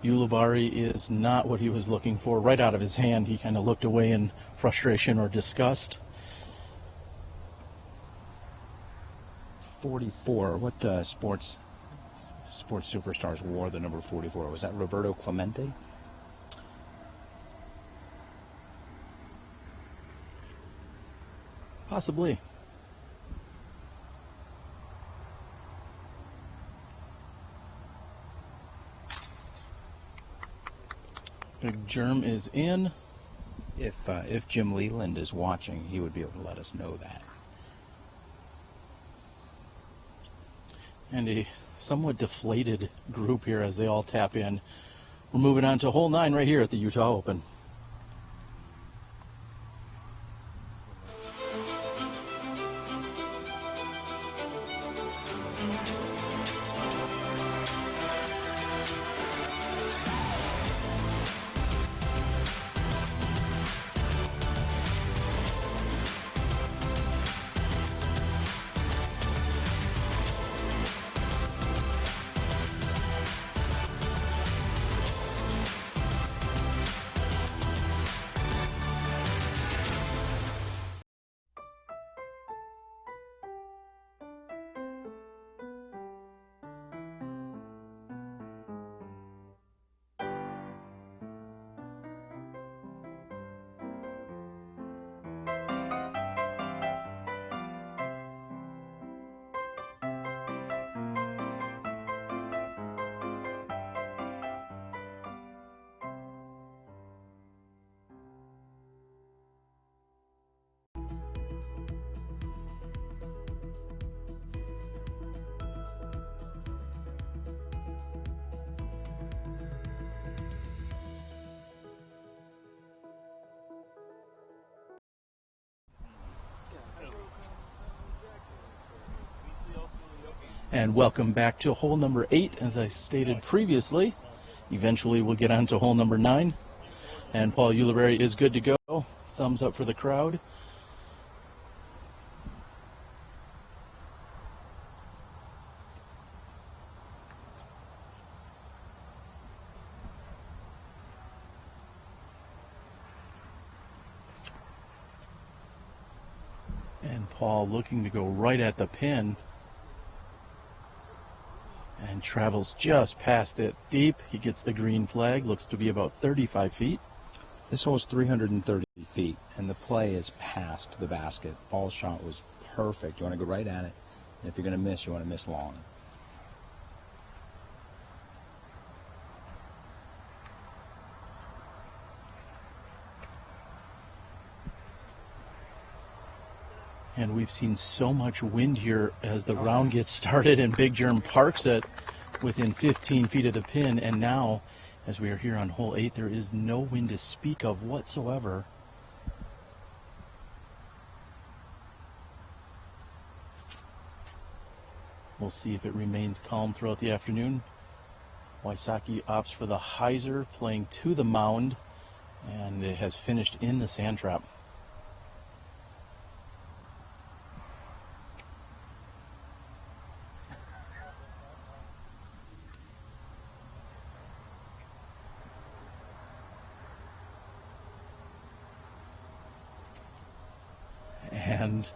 Speaker 3: Ulibarri is not what he was looking for. Right out of his hand, he kind of looked away in frustration or disgust.
Speaker 2: 44. What sports superstars wore the number 44? Was that Roberto Clemente?
Speaker 3: Possibly. Big germ is in.
Speaker 2: If Jim Leland is watching, he would be able to let us know that.
Speaker 3: And a somewhat deflated group here as they all tap in. We're moving on to hole 9 right here at the Utah Open. And welcome back to hole number 8, as I stated previously. Eventually we'll get on to hole number 9. And Paul Ulibarri is good to go. Thumbs up for the crowd. Paul looking to go right at the pin. And travels just past it deep. He gets the green flag. Looks to be about 35 feet.
Speaker 2: This hole is 330 feet, and the play is past the basket. Paul's shot was perfect. You want to go right at it. And if you're going to miss, you want to miss long.
Speaker 3: And we've seen so much wind here as the round gets started, and Big Germ parks it within 15 feet of the pin. And now, as we are here on hole 8, there is no wind to speak of whatsoever. We'll see if it remains calm throughout the afternoon. Wysocki opts for the hyzer, playing to the mound, and it has finished in the sand trap. And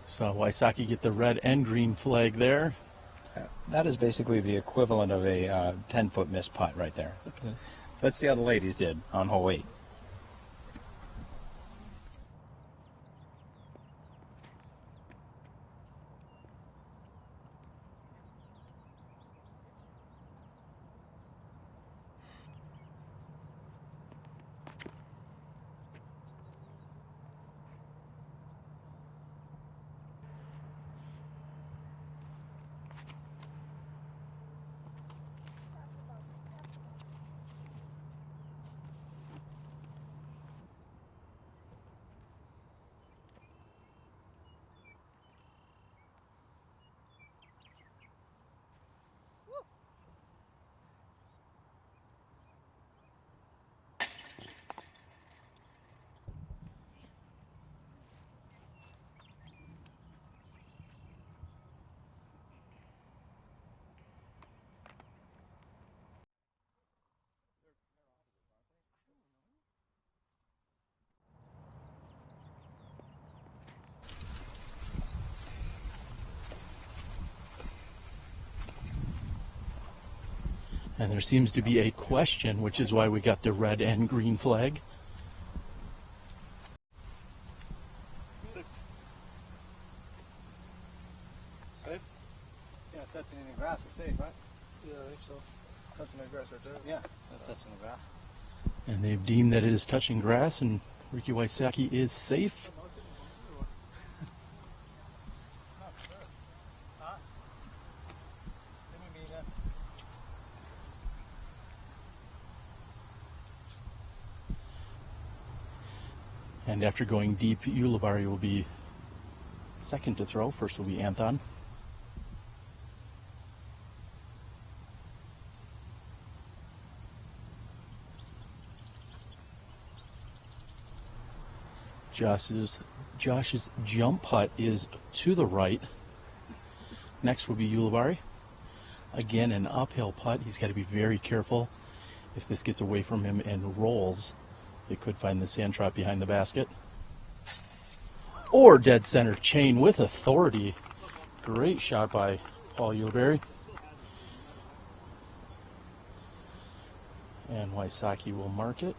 Speaker 3: so Wysocki get the red and green flag there.
Speaker 2: That is basically the equivalent of a 10-foot missed putt right there. Okay. Let's see how the ladies did on hole 8.
Speaker 3: And there seems to be a question, which is why we got the red and green flag.
Speaker 9: Safe? Yeah, touching in the grass is safe, right? Yeah, I think so. Touching the grass right there. Yeah, that's touching the grass.
Speaker 3: And they've deemed that it is touching grass, and Ricky Wysocki is safe. And after going deep, Ulibarri will be second to throw. First will be Anthon. Josh's jump putt is to the right. Next will be Ulibarri. Again, an uphill putt. He's got to be very careful. If this gets away from him and rolls, it could find the sand trap behind the basket. Or dead center chain with authority. Great shot by Paul Ulibarri. And Wysocki will mark it.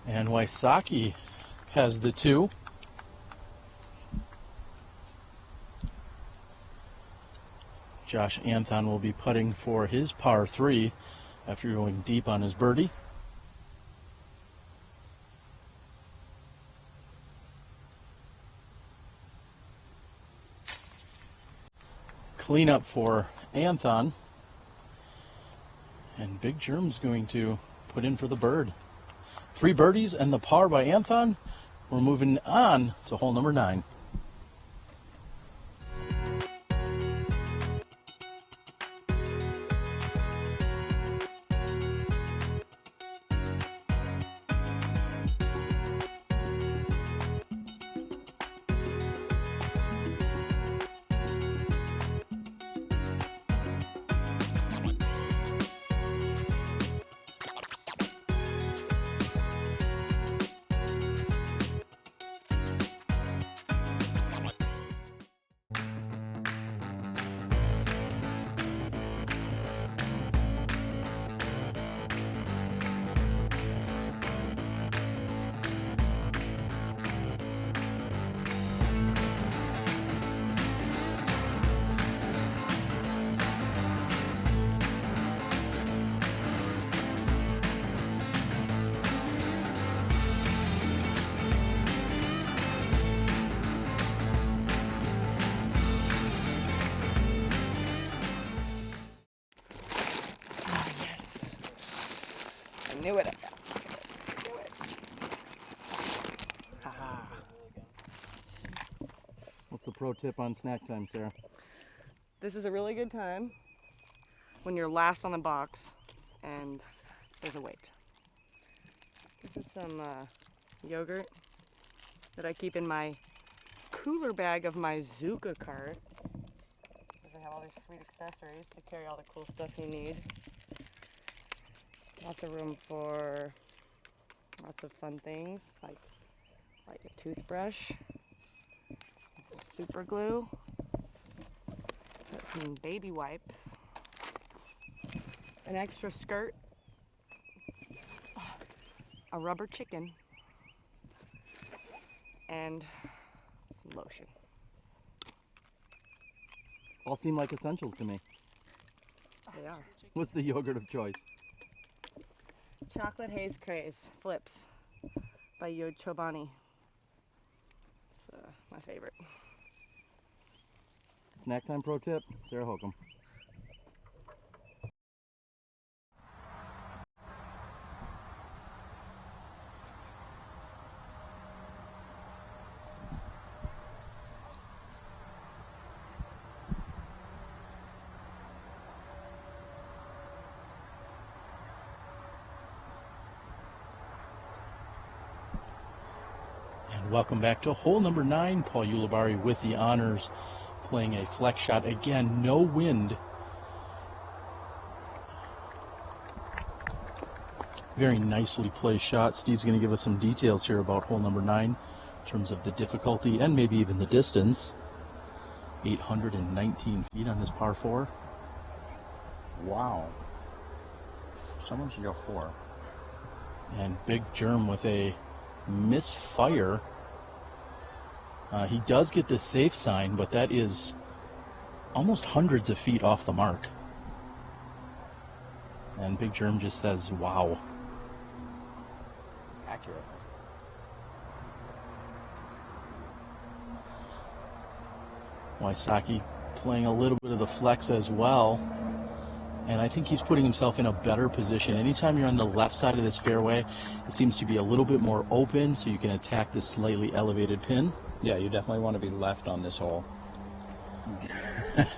Speaker 3: And Wysocki has the 2. Josh Anthon will be putting for his par 3 after going deep on his birdie. Cleanup for Anthon. And Big Germ's going to put in for the bird. 3 birdies and the par by Anthon. We're moving on to hole number 9.
Speaker 6: knew it. Knew it. Haha.
Speaker 3: What's the pro tip on snack time, Sarah?
Speaker 6: This is a really good time when you're last on the box and there's a wait. This is some yogurt that I keep in my cooler bag of my Zuka cart. Because they have all these sweet accessories to carry all the cool stuff you need. Lots of room for lots of fun things like a toothbrush, some super glue, some baby wipes, an extra skirt, a rubber chicken, and some lotion.
Speaker 3: All seem like essentials to me.
Speaker 6: They are.
Speaker 3: What's the yogurt of choice?
Speaker 6: Chocolate Haze Craze Flips by Yod Chobani. It's my favorite.
Speaker 3: Snack time pro tip, Sarah Holcomb. Welcome back to hole number 9. Paul Ulibarri with the honors, playing a flex shot. Again, no wind. Very nicely placed shot. Steve's going to give us some details here about hole number 9 in terms of the difficulty and maybe even the distance. 819 feet on this par 4.
Speaker 2: Wow. Someone should go 4.
Speaker 3: And Big Germ with a misfire. He does get the safe sign, but that is almost hundreds of feet off the mark. And Big Germ just says, wow.
Speaker 2: Accurate.
Speaker 3: Wysocki playing a little bit of the flex as well. And I think he's putting himself in a better position. Anytime you're on the left side of this fairway, it seems to be a little bit more open, so you can attack this slightly elevated pin.
Speaker 2: Yeah, you definitely want to be left on this hole.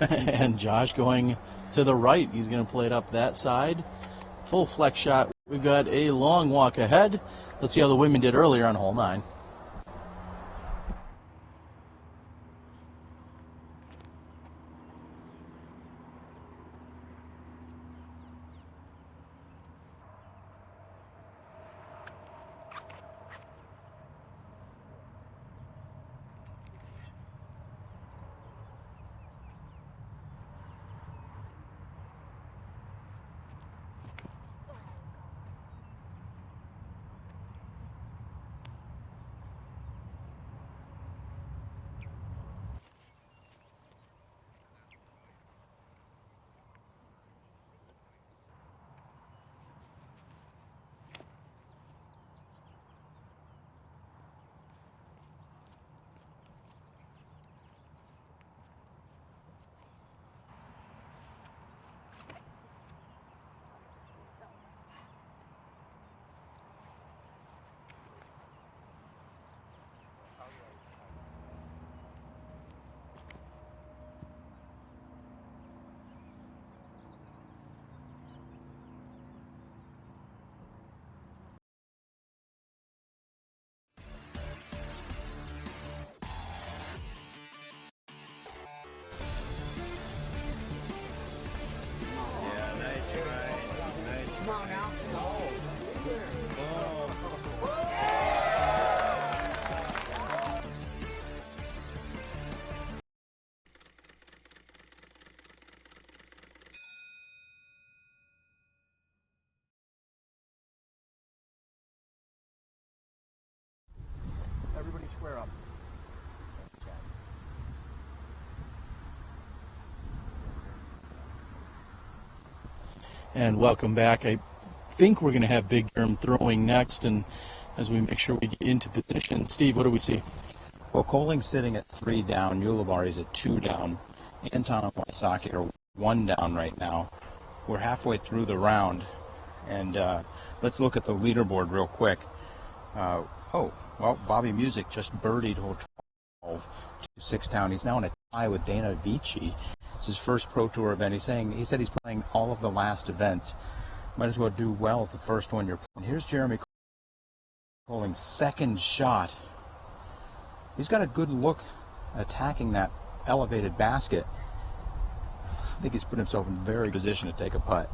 Speaker 3: And Josh going to the right. He's going to play it up that side. Full flex shot. We've got a long walk ahead. Let's see how the women did earlier on hole 9.
Speaker 2: Everybody square up.
Speaker 3: And welcome back. I think we're going to have Big Germ throwing next, and as we make sure we get into position. Steve, what do we see?
Speaker 2: Well, Koling's sitting at 3 down. Ulibarri's at 2 down. Anthon and Wysocki are 1 down right now. We're halfway through the round, and Let's look at the leaderboard real quick. Well, Bobby Music just birdied hole 12 to Sixtown. He's now in a tie with Dana Vici. It's his first Pro Tour event. He said he's playing all of the last events. Might as well do well at the first one you're playing. Here's Jeremy Koling's second shot. He's got a good look attacking that elevated basket. I think he's put himself in very good position to take a putt.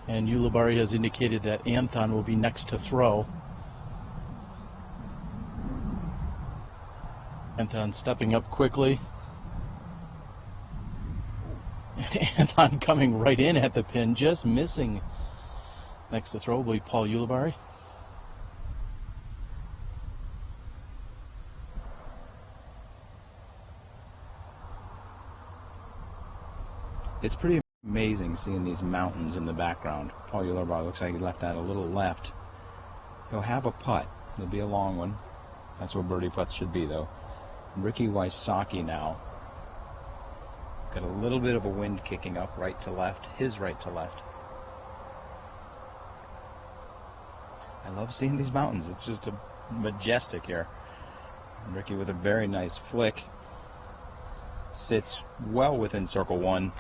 Speaker 3: And Ulibarri has indicated that Anthon will be next to throw. Anthon stepping up quickly. And Anthon coming right in at the pin, just missing. Next to throw will be Paul Ulibarri.
Speaker 2: It's pretty amazing seeing these mountains in the background. Paul Ulibarri looks like he left that a little left. He'll have a putt. It'll be a long one. That's what birdie putts should be, though. Ricky Wysocki now. Got a little bit of a wind kicking up right to left, his right to left. I love seeing these mountains. It's just majestic here. And Ricky with a very nice flick. Sits well within circle one.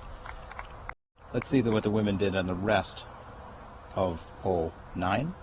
Speaker 2: Let's see what the women did on the rest of hole 9.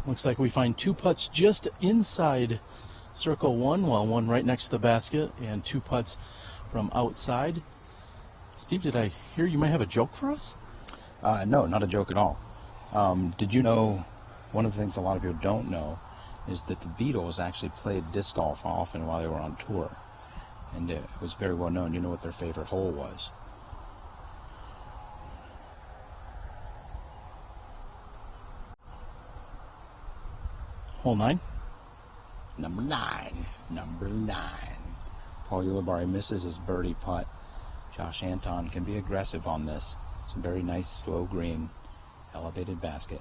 Speaker 3: Looks like we find 2 putts just inside circle 1, while one right next to the basket, and 2 putts from outside. Steve, did I hear you might have a joke for us?
Speaker 2: No, not a joke at all. Did you know, one of the things a lot of people don't know is that the Beatles actually played disc golf often while they were on tour. And it was very well known. You know what their favorite hole was?
Speaker 3: Hole 9?
Speaker 2: Number 9. Number 9. Paul Ulibarri misses his birdie putt. Josh Anthon can be aggressive on this. It's a very nice, slow green, elevated basket.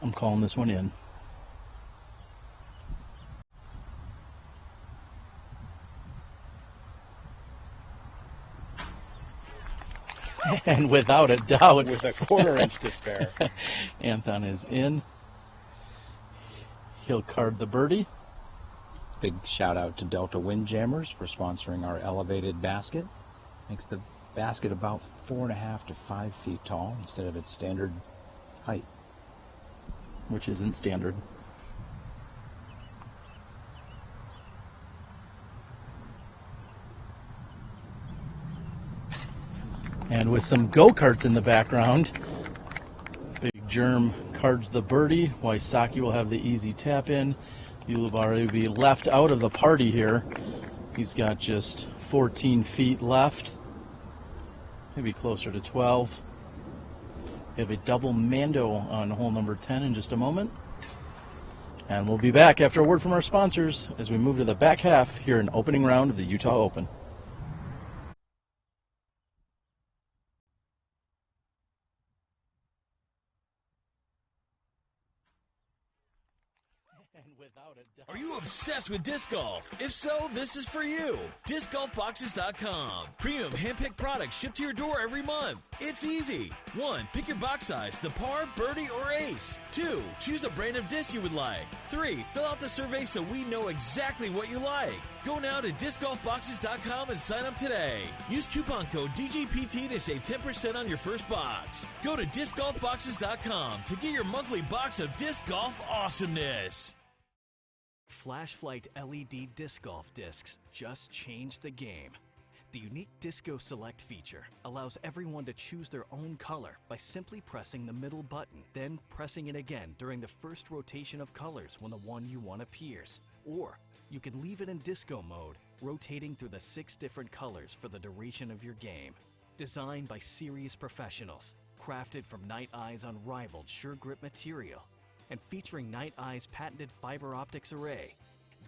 Speaker 3: I'm calling this one in. And without a doubt,
Speaker 2: with a 1/4 inch to spare,
Speaker 3: Anthon is in. He'll card the birdie.
Speaker 2: Big shout out to Delta Windjammers for sponsoring our elevated basket. Makes the basket about 4.5 to 5 feet tall instead of its standard height,
Speaker 3: which isn't standard. And with some go-karts in the background, Big Germ cards the birdie. Wysocki will have the easy tap in. Ulibarri will be left out of the party here. He's got just 14 feet left, maybe closer to 12. We have a double Mando on hole number 10 in just a moment. And we'll be back after a word from our sponsors as we move to the back half here in opening round of the Utah Open.
Speaker 14: Are you obsessed with disc golf? If so, this is for you. DiscGolfBoxes.com. Premium hand-picked products shipped to your door every month. It's easy. 1. Pick your box size, the par, birdie, or ace. 2. Choose the brand of disc you would like. 3. Fill out the survey so we know exactly what you like. Go now to discgolfboxes.com and sign up today. Use coupon code DGPT to save 10% on your first box. Go to discgolfboxes.com to get your monthly box of disc golf awesomeness.
Speaker 15: Flashlight LED disc golf discs just changed the game. The unique Disco Select feature allows everyone to choose their own color by simply pressing the middle button, then pressing it again during the first rotation of colors when the one you want appears. Or you can leave it in disco mode, rotating through the 6 different colors for the duration of your game. Designed by serious professionals, crafted from Night Eye's unrivaled sure grip material, and featuring Night Eye's patented fiber optics array,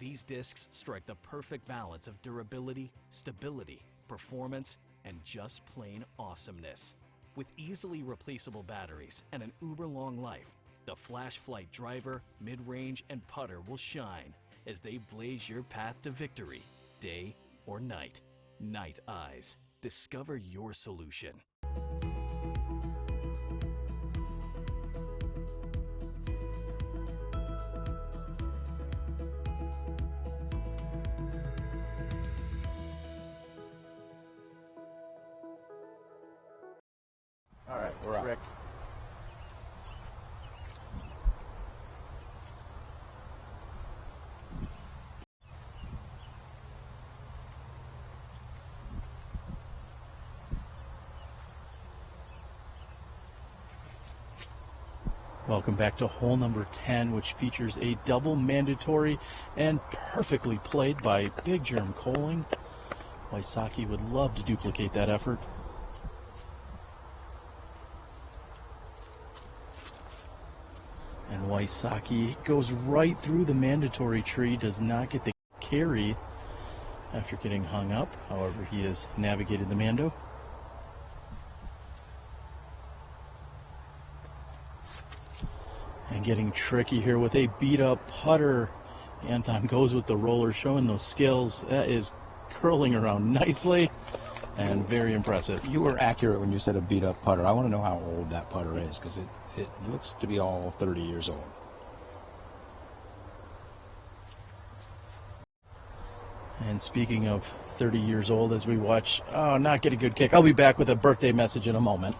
Speaker 15: these discs strike the perfect balance of durability, stability, performance, and just plain awesomeness. With easily replaceable batteries and an uber-long life, the Flashlight driver, mid-range, and putter will shine as they blaze your path to victory, day or night. Night Eyes. Discover your solution.
Speaker 2: All right, we're up.
Speaker 3: Rick. Welcome back to hole number 10, which features a double mandatory and perfectly played by Big Germ Koling. Wysocki would love to duplicate that effort. And Wysocki goes right through the mandatory tree, does not get the carry after getting hung up. However, he has navigated the mando. And getting tricky here with a beat-up putter. Anthon goes with the roller, showing those skills. That is curling around nicely and very impressive.
Speaker 2: You were accurate when you said a beat-up putter. I want to know how old that putter is, because it looks to be all 30 years old.
Speaker 3: And speaking of 30 years old, as we watch, not get a good kick. I'll be back with a birthday message in a moment.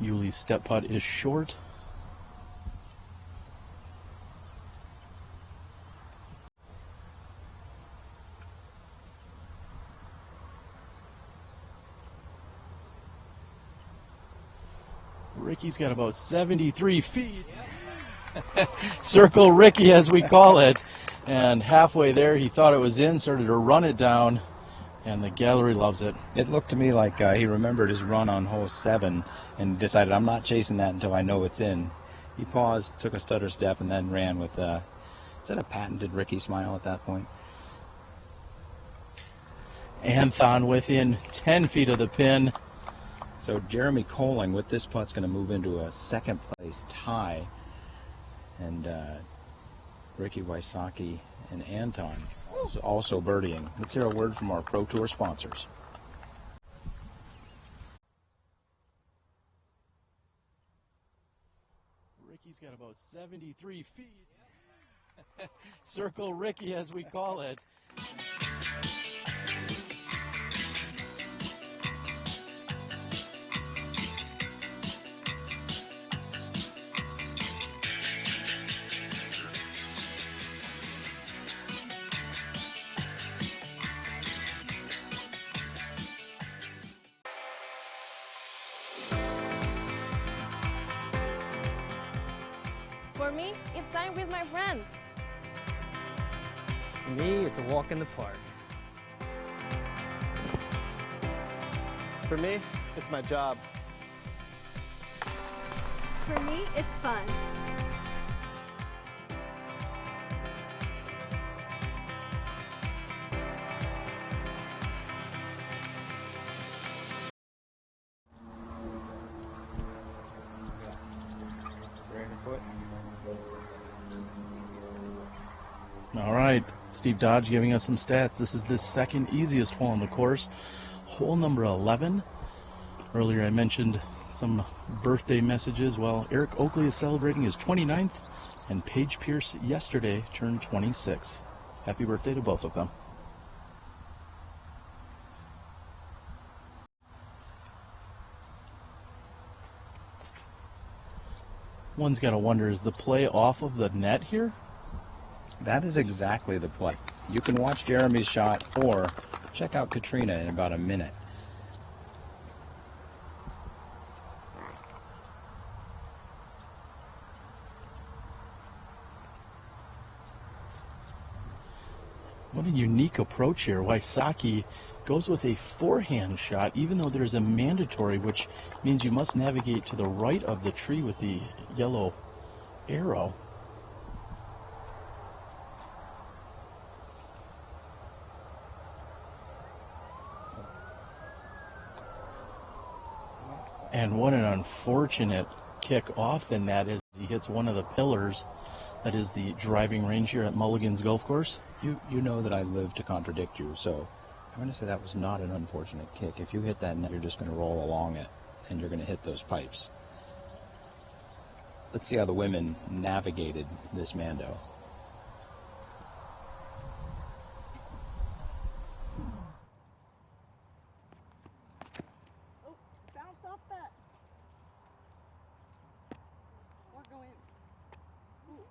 Speaker 3: Yuli's step putt is short. Ricky's got about 73 feet. Circle Ricky, as we call it. And halfway there, he thought it was in, started to run it down, and the gallery loves it.
Speaker 2: It looked to me like he remembered his run on hole 7 and decided, I'm not chasing that until I know it's in. He paused, took a stutter step, and then ran with, is that a patented Ricky smile at that point?
Speaker 3: Anthon within 10 feet of the pin.
Speaker 2: So Jeremy Koling with this putt's going to move into a second place tie. And Ricky Wysocki and Anthon also birdieing. Let's hear a word from our Pro Tour sponsors.
Speaker 3: Ricky's got about 73 feet. Circle Ricky, as we call it.
Speaker 8: For me, it's time with my friends.
Speaker 12: For me, it's a walk in the park.
Speaker 11: For me, it's my job.
Speaker 16: For me, it's fun.
Speaker 3: All right, Steve Dodge giving us some stats. This is the second easiest hole on the course, hole number 11. Earlier I mentioned some birthday messages. Well, Eric Oakley is celebrating his 29th, and Paige Pierce yesterday turned 26. Happy birthday to both of them. One's got to wonder, is the play off of the net here?
Speaker 2: That is exactly the play. You can watch Jeremy's shot or check out Katrina in about a minute.
Speaker 3: What a unique approach here. Wysocki goes with a forehand shot, even though there's a mandatory, which means you must navigate to the right of the tree with the yellow arrow. And what an unfortunate kick off the net as he hits one of the pillars. That is the driving range here at Mulligan's Golf Course.
Speaker 2: You know that I live to contradict you, so I'm going to say that was not an unfortunate kick. If you hit that net, you're just going to roll along it, and you're going to hit those pipes. Let's see how the women navigated this Mando.
Speaker 6: Oh, bounce off that. Or go in. Ooh.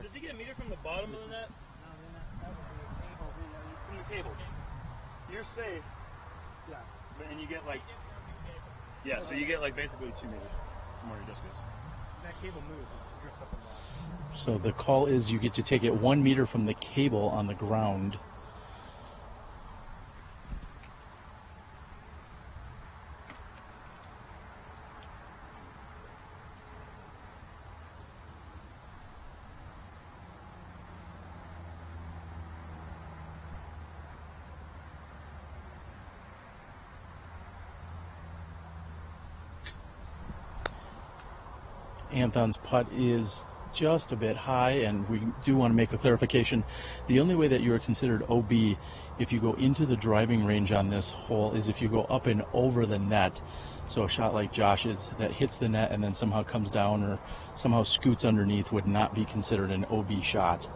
Speaker 9: Does he get a meter from the bottom of the net? From the cable. You're safe. Yeah. And you get like. Yeah, so you get like basically 2 meters from where your disc is. That cable moves, it drifts up and down.
Speaker 3: So the call is you get to take it 1 meter from the cable on the ground. Anthon's putt is just a bit high, and we do want to make a clarification. The only way that you are considered OB if you go into the driving range on this hole is if you go up and over the net. So a shot like Josh's that hits the net and then somehow comes down or somehow scoots underneath would not be considered an OB shot.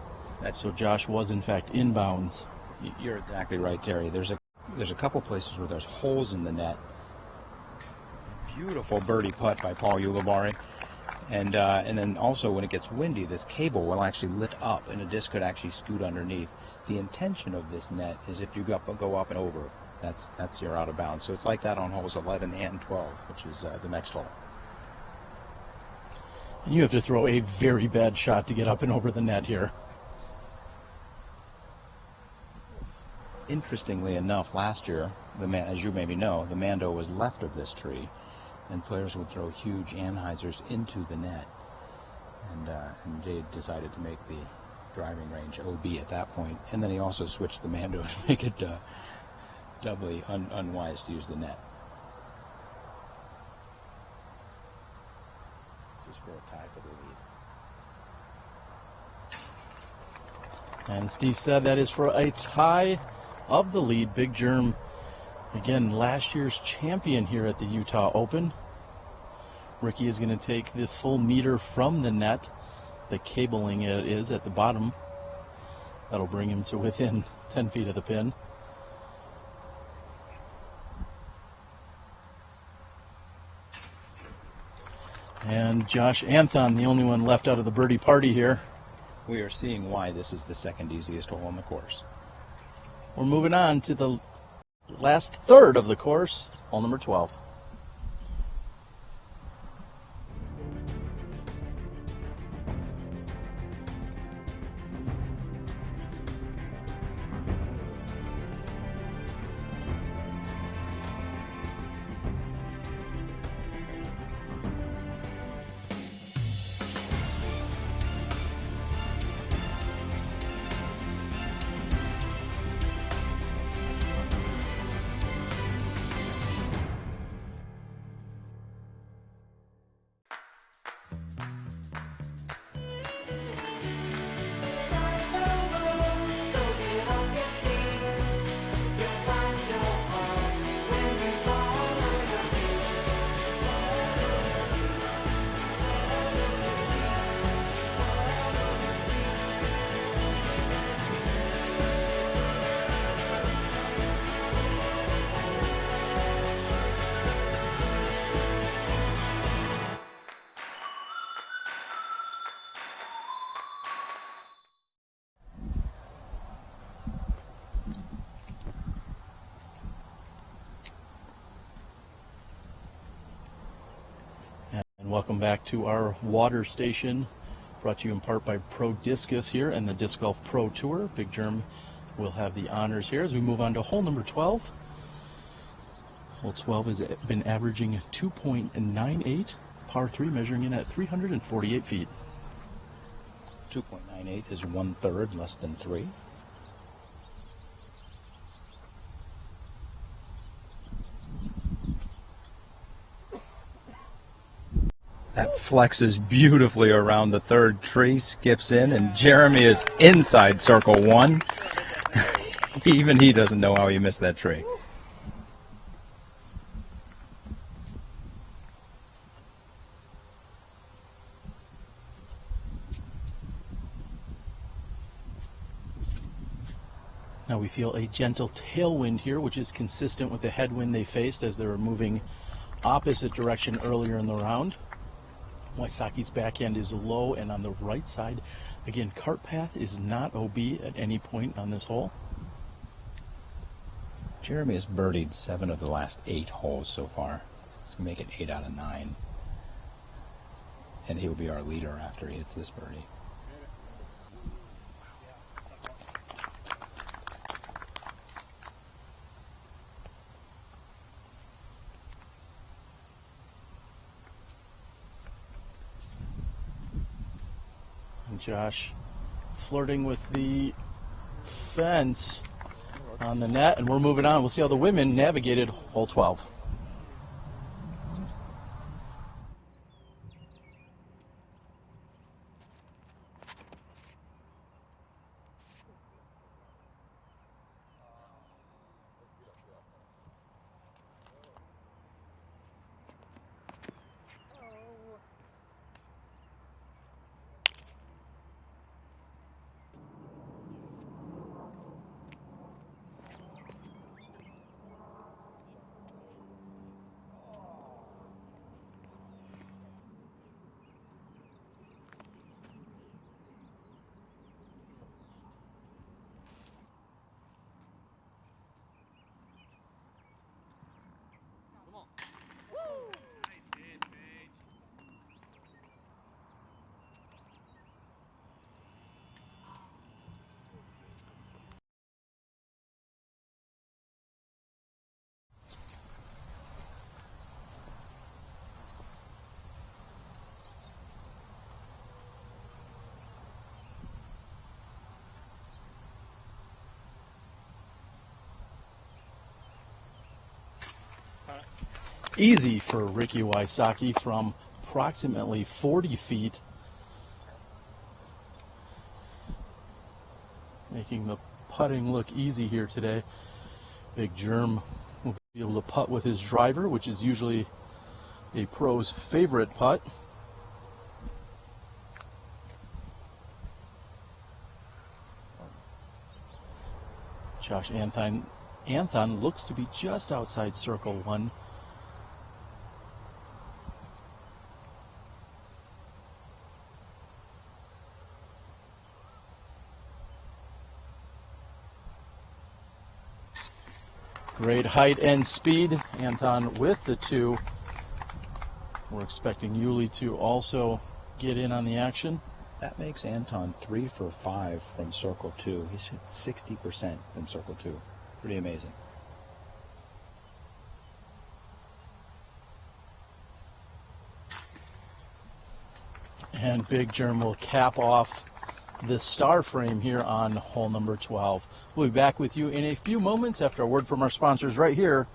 Speaker 3: So Josh was in fact inbounds.
Speaker 2: You're exactly right, Terry. There's a couple places where there's holes in the net. Beautiful birdie putt by Paul Ulibarri. And then also when it gets windy, this cable will actually lit up and a disc could actually scoot underneath. The intention of this net is if you go up and over, that's your out of bounds. So it's like that on holes 11 and 12, which is the next hole.
Speaker 3: And you have to throw a very bad shot to get up and over the net here.
Speaker 2: Interestingly enough, last year, as you maybe know, the Mando was left of this tree, and players would throw huge anhysers into the net. And Jade decided to make the driving range OB at that point, and then he also switched the Mando to make it doubly unwise to use the net. Just for a tie for the lead.
Speaker 3: And Steve said that is for a tie of the lead. Big Germ, again, last year's champion here at the Utah Open. Ricky is going to take the full meter from the net. The cabling it is at the bottom. That'll bring him to within 10 feet of the pin. And Josh Anthon, the only one left out of the birdie party here.
Speaker 2: We are seeing why this is the second easiest hole on the course.
Speaker 3: We're moving on to the last third of the course, hole number 12. Welcome back to our water station, brought to you in part by Pro Discus here and the Disc Golf Pro Tour. Big Germ will have the honors here as we move on to hole number 12. Hole 12 has been averaging 2.98, par 3 measuring in at 348 feet.
Speaker 2: 2.98 is 1/3 less than 3. That flexes beautifully around the third tree, skips in, and Jeremy is inside circle 1. Even he doesn't know how he missed that tree.
Speaker 3: Now we feel a gentle tailwind here, which is consistent with the headwind they faced as they were moving opposite direction earlier in the round. Wysocki's backhand is low and on the right side. Again, cart path is not OB at any point on this hole.
Speaker 2: Jeremy has birdied 7 of the last 8 holes so far. He's going to make it 8 out of 9. And he will be our leader after he hits this birdie.
Speaker 3: Josh flirting with the fence on the net, and we're moving on. We'll see how the women navigated hole 12. Easy for Ricky Wysocki from approximately 40 feet. making the putting look easy here today. Big Germ will be able to putt with his driver, which is usually a pro's favorite putt. Josh Anthon looks to be just outside circle one. Great height and speed. Anthon with the 2. We're expecting Uli to also get in on the action.
Speaker 2: That makes Anthon 3 for 5 from circle 2. He's hit 60% from circle 2. Pretty amazing.
Speaker 3: And Big Germ will cap off the star frame here on hole number 12. We'll be back with you in a few moments after a word from our sponsors right here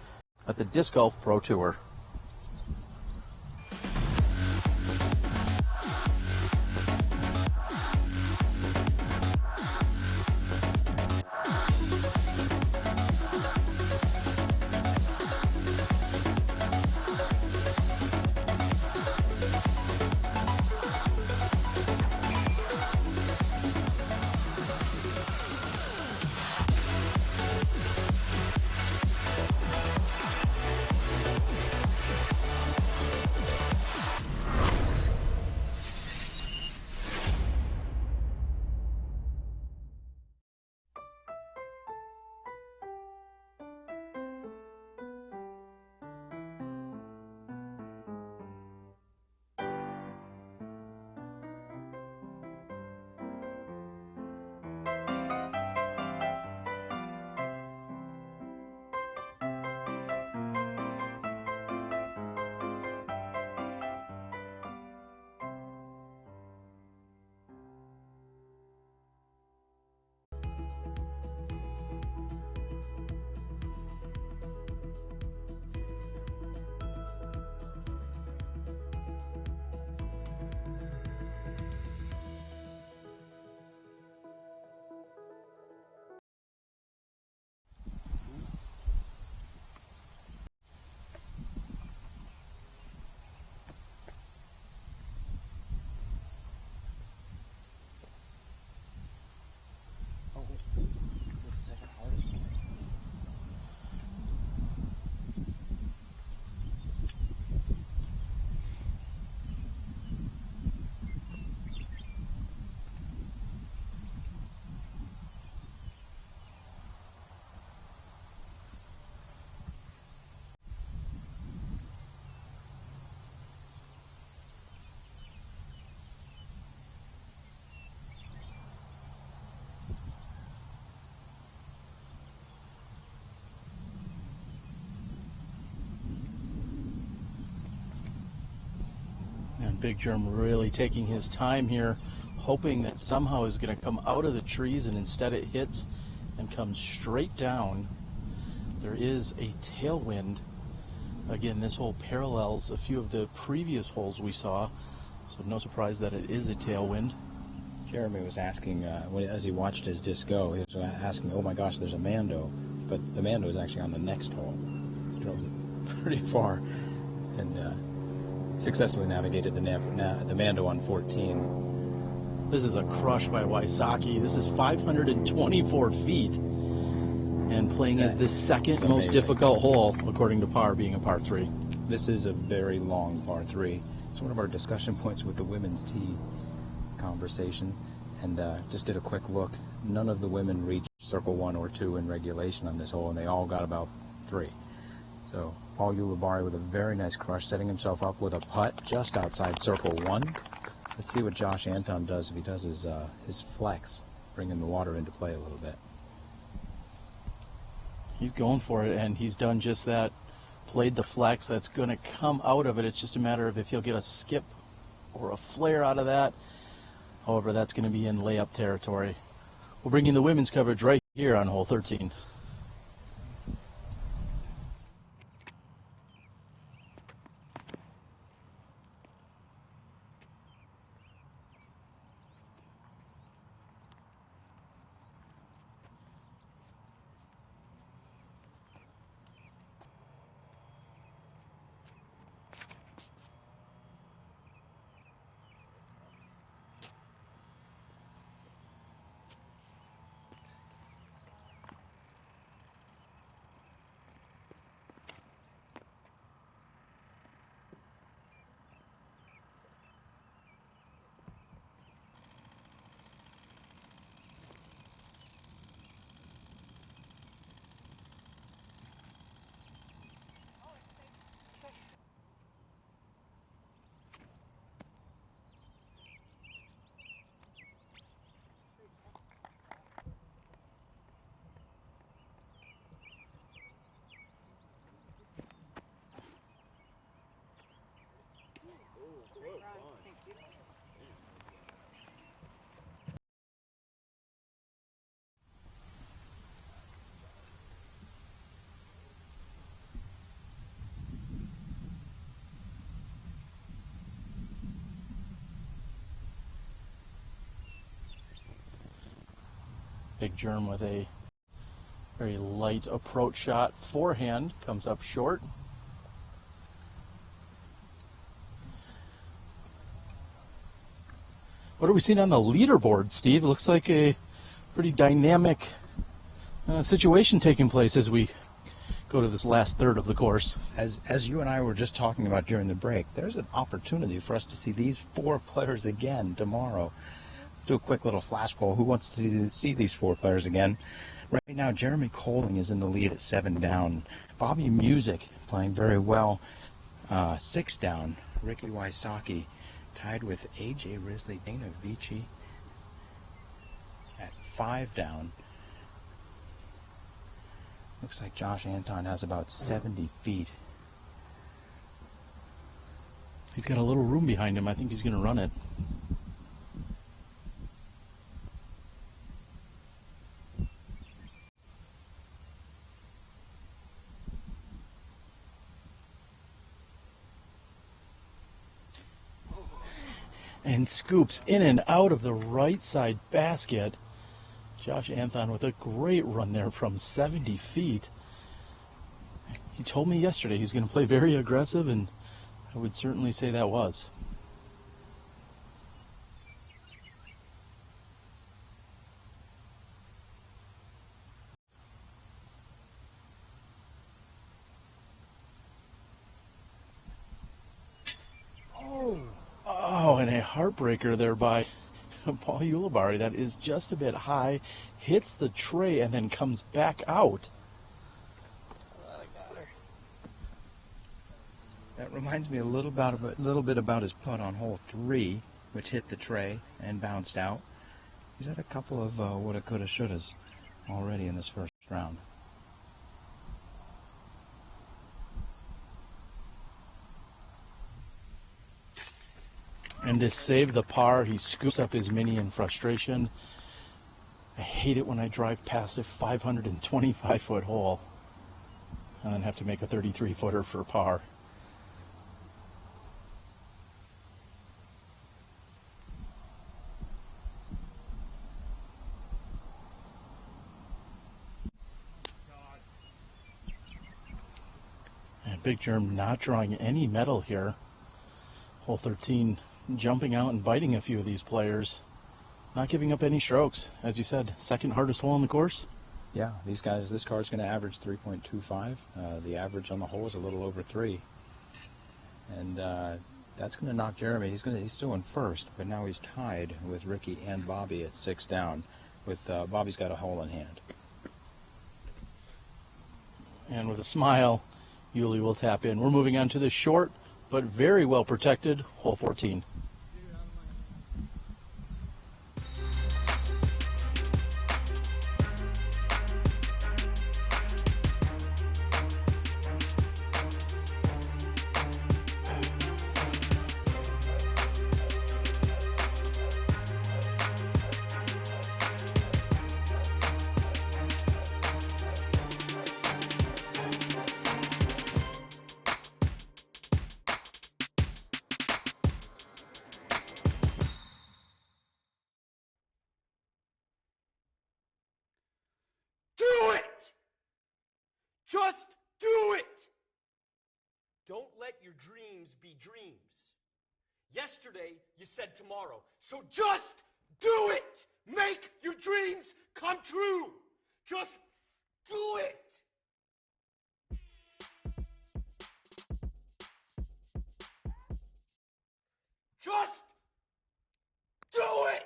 Speaker 3: at the Disc Golf Pro Tour. And Big Germ really taking his time here, hoping that somehow is going to come out of the trees, and instead it hits and comes straight down. There is a tailwind. Again, this hole parallels a few of the previous holes we saw, so no surprise that it is a tailwind.
Speaker 2: Jeremy was asking, as he watched his disc go, he was asking, oh my gosh, there's a Mando. But the Mando is actually on the next hole. He drove pretty far and successfully navigated the Mando on 14.
Speaker 3: This is a crush by Wysocki. This is 524 feet. And playing as the second most difficult hole, according to par, being a par 3.
Speaker 2: This is a very long par 3. It's one of our discussion points with the women's tee conversation. And just did a quick look. None of the women reached circle 1 or 2 in regulation on this hole, and they all got about 3. So Paul Ulibarri with a very nice crush, setting himself up with a putt just outside circle 1. Let's see what Josh Anthon does if he does his flex, bringing the water into play a little bit.
Speaker 3: He's going for it, and he's done just that. Played the flex. That's going to come out of it. It's just a matter of if he'll get a skip or a flare out of that. However, that's going to be in layup territory. We'll bring you the women's coverage right here on hole 13. Big Germ with a very light approach shot. Forehand comes up short. What are we seeing on the leaderboard, Steve? It looks like a pretty dynamic situation taking place as we go to this last third of the course.
Speaker 2: As you and I were just talking about during the break, there's an opportunity for us to see these 4 players again tomorrow. Do a quick little flash poll. Who wants to see these 4 players again? Right now, Jeremy Koling is in the lead at 7 down. Bobby Music playing very well, 6 down. Ricky Wysocki tied with AJ Risley, Dana Vici at 5 down. Looks like Josh Anthon has about 70 feet.
Speaker 3: He's got a little room behind him. I think he's going to run it. And scoops in and out of the right side basket. Josh Anthon with a great run there from 70 feet. He told me yesterday he's going to play very aggressive, and I would certainly say that was. Oh, and a heartbreaker there by Paul Ulibarri. That is just a bit high, hits the tray, and then comes back out.
Speaker 2: That reminds me a little bit about his putt on hole 3, which hit the tray and bounced out. He's had a couple of woulda, coulda, shouldas already in this first round.
Speaker 3: And to save the par, he scoops up his mini in frustration. I hate it when I drive past a 525-foot hole and then have to make a 33-footer for par. And Big Germ not drawing any medal here. Hole 13 jumping out and biting a few of these players. Not giving up any strokes. As you said, second hardest hole on the course.
Speaker 2: Yeah, these guys, this card's going to average 3.25. The average on the hole is a little over 3. And that's going to knock Jeremy. He's still in first, but now he's tied with Ricky and Bobby at 6 down. With Bobby's got a hole in hand.
Speaker 3: And with a smile, Yuli will tap in. We're moving on to the short, but very well protected hole 14.
Speaker 13: Do it! Just do it! Don't let your dreams be dreams. Yesterday, you said tomorrow. So just do it! Make your dreams come true! Just do it! Just do it!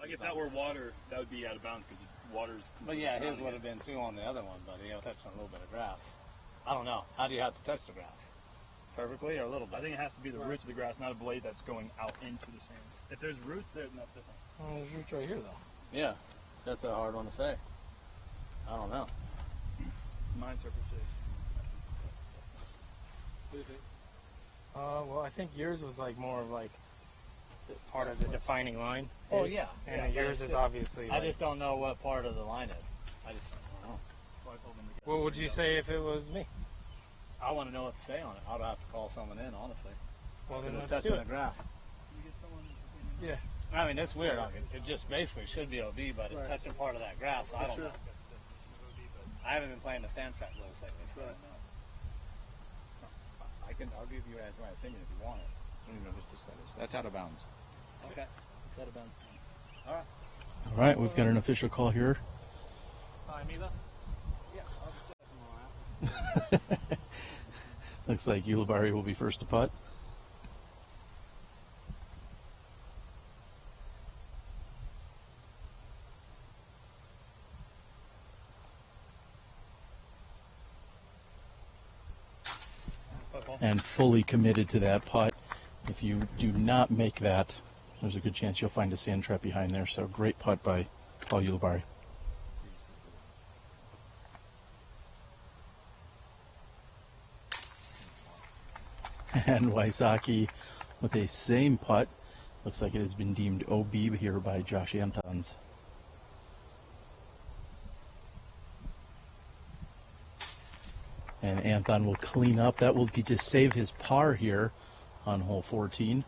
Speaker 9: Like if that were water, that would be out of bounds because water's.
Speaker 17: But yeah, his would have been too on the other one, but he touched on a little bit of grass. I don't know. How do you have to touch the grass? Perfectly or a little bit?
Speaker 9: I think it has to be the roots of the grass, not a blade that's going out into the sand. If there's roots there, then that's different.
Speaker 17: Well, there's roots right here, though.
Speaker 3: Yeah, that's a hard one to say. I don't know.
Speaker 9: My interpretation.
Speaker 17: What do you think? Well, I think yours was like more of like part of the defining line.
Speaker 3: Oh yeah.
Speaker 17: And yours is obviously.
Speaker 3: I just don't know what part of the line is. I just don't know.
Speaker 17: What would you say if it was me?
Speaker 3: I want to know what to say on it. I'd have to call someone in, honestly.
Speaker 17: Well, then
Speaker 3: it's
Speaker 17: let's
Speaker 3: touching
Speaker 17: do it.
Speaker 3: the grass.
Speaker 17: Yeah.
Speaker 3: I mean, it's weird. It just basically should be OB, but it's touching part of that grass, so I don't know. I haven't been playing the sand trap rules lately, so I don't know. I'll give you guys my opinion if you want it.
Speaker 2: That's out of bounds.
Speaker 3: Okay. It's out of bounds. All right. All right, we've got an official call here. Looks like Ulibarri will be first to putt. And fully committed to that putt. If you do not make that, there's a good chance you'll find a sand trap behind there. So great putt by Paul Ulibarri. And Wysocki with a same putt. Looks like it has been deemed OB here by Josh Anthons. And Anthon will clean up. That will be to save his par here on hole 14.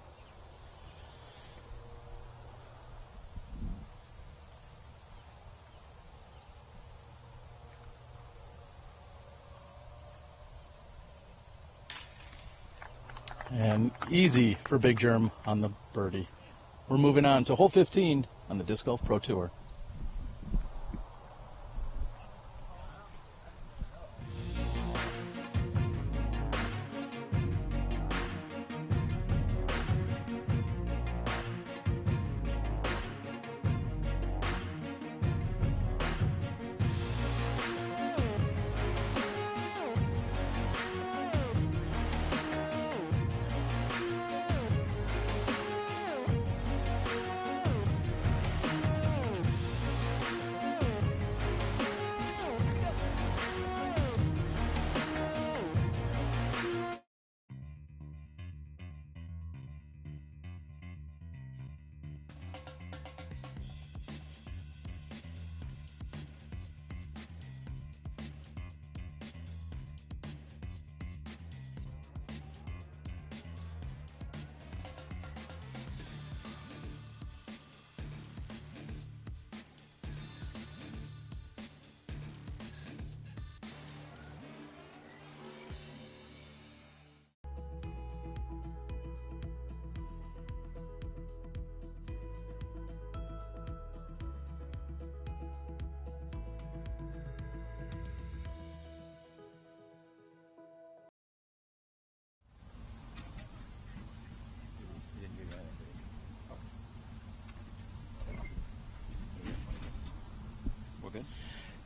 Speaker 3: And easy for Big Germ on the birdie. We're moving on to hole 15 on the Disc Golf Pro Tour.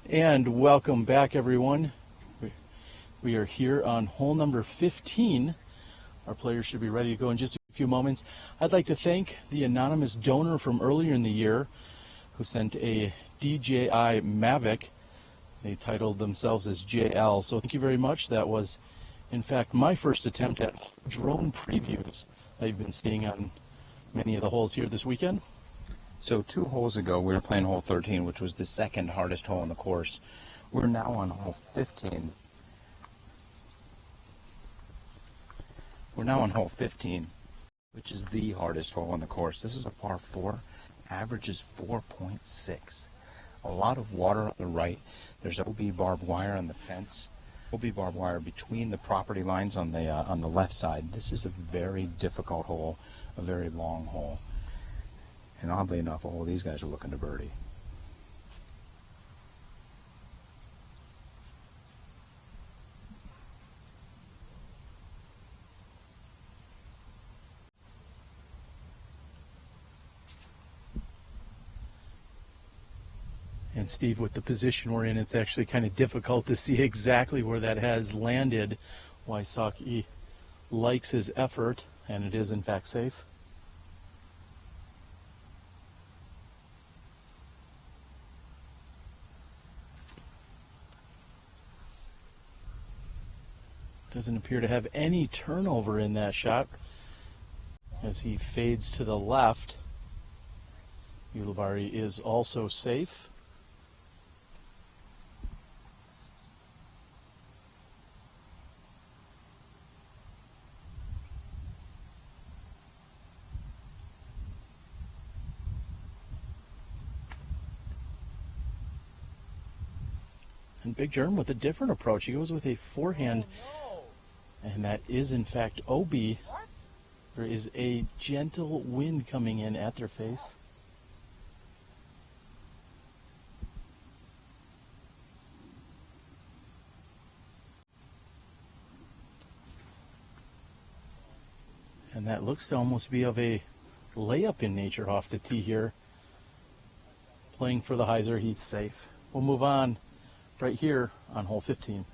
Speaker 3: And welcome back, everyone. We are here on hole number 15. Our players should be ready to go in just a few moments. I'd like to thank the anonymous donor from earlier in the year who sent a DJI Mavic. They titled themselves as JL, so thank you very much. That was, in fact, my first attempt at drone previews that you've been seeing on many of the holes here this weekend.
Speaker 2: So 2 holes ago, we were playing hole 13, which was the second hardest hole on the course. We're now on hole 15. We're now on hole 15, which is the hardest hole on the course. This is a par 4, average is 4.6. A lot of water on the right. There's OB barbed wire on the fence. OB barbed wire between the property lines on the left side. This is a very difficult hole, a very long hole. And oddly enough, all these guys are looking to birdie.
Speaker 3: And Steve, with the position we're in, it's actually kind of difficult to see exactly where that has landed. Wysocki likes his effort, and it is in fact safe. Doesn't appear to have any turnover in that shot as he fades to the left. Ulibarri is also safe. And Big Germ with a different approach. He goes with a forehand, and that is in fact OB. There is a gentle wind coming in at their face. And that looks to almost be of a layup in nature off the tee here. Playing for the hyzer, he's safe. We'll move on right here on hole 15.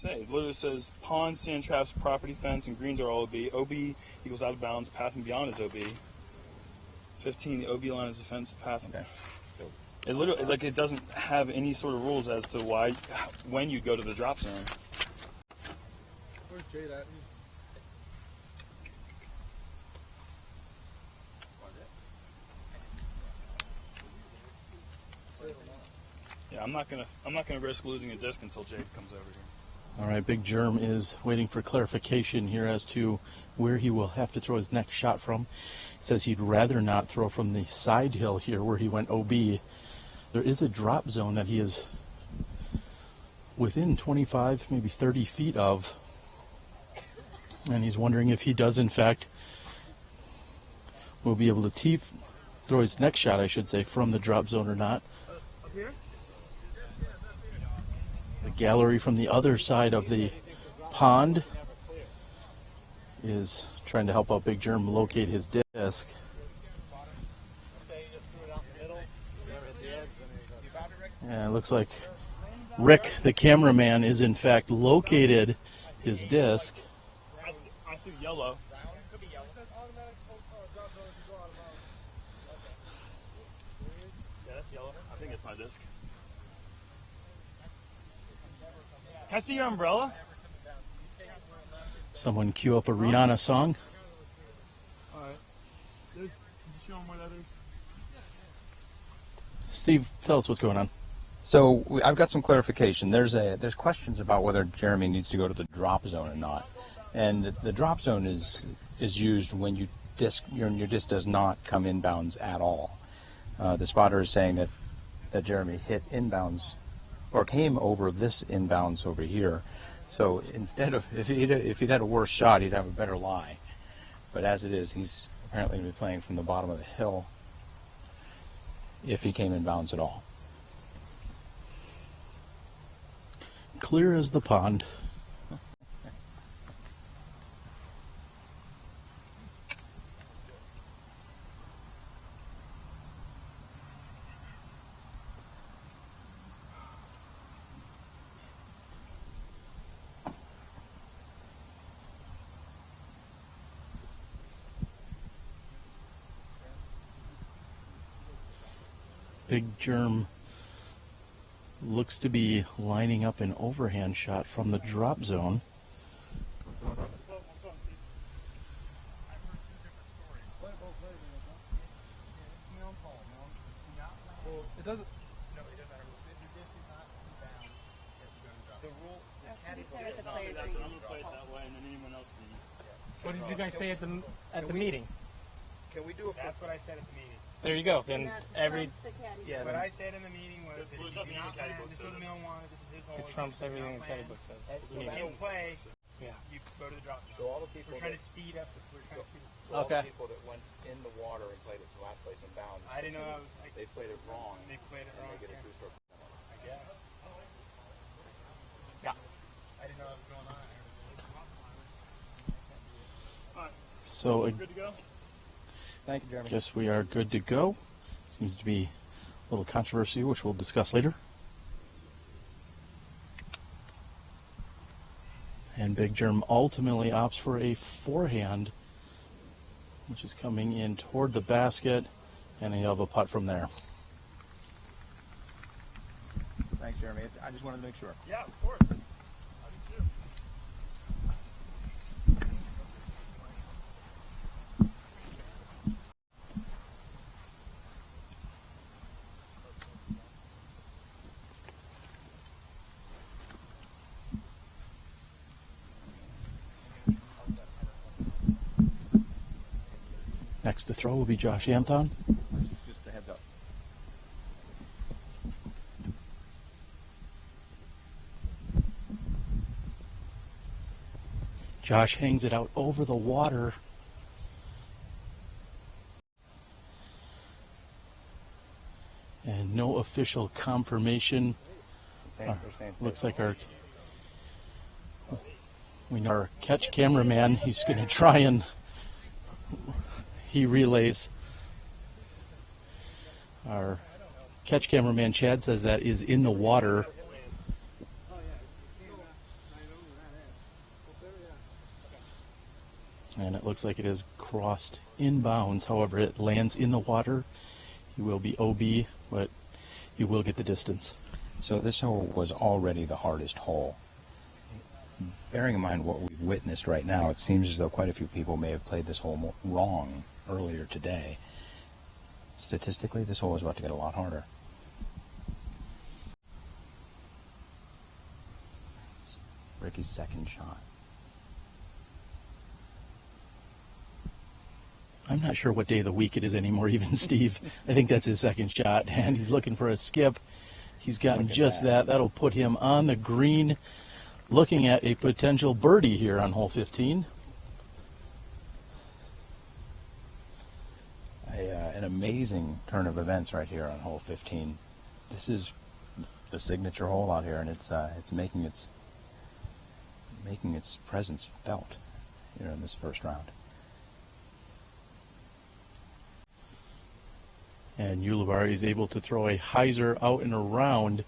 Speaker 9: It literally says pond, sand traps, property fence, and greens are all OB. OB equals out of bounds, passing beyond is OB. 15, the OB line is the fence path. Okay. It literally, like, it doesn't have any sort of rules as to why, when you go to the drop zone.
Speaker 18: Where's Jade at?
Speaker 9: Yeah, I'm not gonna risk losing a disc until Jade comes over here.
Speaker 3: All right, Big Germ is waiting for clarification here as to where he will have to throw his next shot from. He says he'd rather not throw from the side hill here where he went OB. There is a drop zone that he is within 25, maybe 30 feet of. And he's wondering if he does, in fact, will be able to throw his next shot, I should say, from the drop zone or not.
Speaker 18: Up here?
Speaker 3: The gallery from the other side of the pond is trying to help out Big Germ locate his disc. And it looks like Rick, the cameraman, is in fact located his disc.
Speaker 9: I threw yellow. Yeah, that's yellow. I think it's my disc. Can I see your umbrella?
Speaker 3: Someone cue up a Rihanna song.
Speaker 9: Alright. Can you show them where that is?
Speaker 3: Steve, tell us what's going on.
Speaker 2: So I've got some clarification. There's questions about whether Jeremy needs to go to the drop zone or not. And the drop zone is used when your disc does not come inbounds at all. The spotter is saying that Jeremy hit inbounds or came over this inbounds over here. So instead of, if he'd had a worse shot, he'd have a better lie. But as it is, he's apparently going to be playing from the bottom of the hill if he came in bounds at all.
Speaker 3: Clear as the pond. Big Germ looks to be lining up an overhand shot from the drop zone.
Speaker 18: It doesn't.
Speaker 4: What did you guys say at the meeting?
Speaker 17: Can we do it?
Speaker 13: That's what I said at the meeting.
Speaker 4: There you go. Then every
Speaker 13: What I said in the meeting was that if you do not plan, this was Mill wanted, this is his hole.
Speaker 4: it trumps everything the caddy book says.
Speaker 13: If you don't play,
Speaker 4: Yeah.
Speaker 13: you go to the drop zone.
Speaker 17: So all the people
Speaker 13: We're trying to
Speaker 17: that-
Speaker 13: speed up. We're trying to speed up.
Speaker 17: So all
Speaker 4: Okay.
Speaker 17: the people that went in the water and played it to last place in bounds.
Speaker 13: I didn't know that was.
Speaker 17: They played it wrong.
Speaker 13: They played it
Speaker 17: and
Speaker 13: wrong.
Speaker 17: They get a
Speaker 13: yeah.
Speaker 17: two-stroke.
Speaker 13: I guess.
Speaker 4: Yeah.
Speaker 13: I didn't know that was going on.
Speaker 3: So I
Speaker 9: Good to go?
Speaker 2: Thank you, Jeremy.
Speaker 3: guess we are good to go. Seems to be a little controversy, which we'll discuss later. And Big Germ ultimately opts for a forehand, which is coming in toward the basket, and he'll have a putt from there.
Speaker 2: Thanks, Jeremy. I just wanted to make sure.
Speaker 9: Yeah, of course. I do too.
Speaker 3: Next to throw will be Josh Anthon.
Speaker 2: Just a heads up.
Speaker 3: Josh hangs it out over the water. And no official confirmation. Looks like our catch cameraman, he's going to try and he relays. Our catch cameraman Chad says that is in the water. And it looks like it has crossed inbounds. However, it lands in the water. He will be OB, but he will get the distance.
Speaker 2: So this hole was already the hardest hole. Bearing in mind what we've witnessed right now, it seems as though quite a few people may have played this hole wrong earlier today. Statistically, this hole is about to get a lot harder. Ricky's second shot.
Speaker 3: I'm not sure what day of the week it is anymore, even Steve. I think that's his second shot, and he's looking for a skip. He's gotten just that. That'll put him on the green, looking at a potential birdie here on hole 15.
Speaker 2: An amazing turn of events right here on hole 15. This is the signature hole out here, and it's making its presence felt here in this first round.
Speaker 3: And Ulibarri is able to throw a hyzer out and around.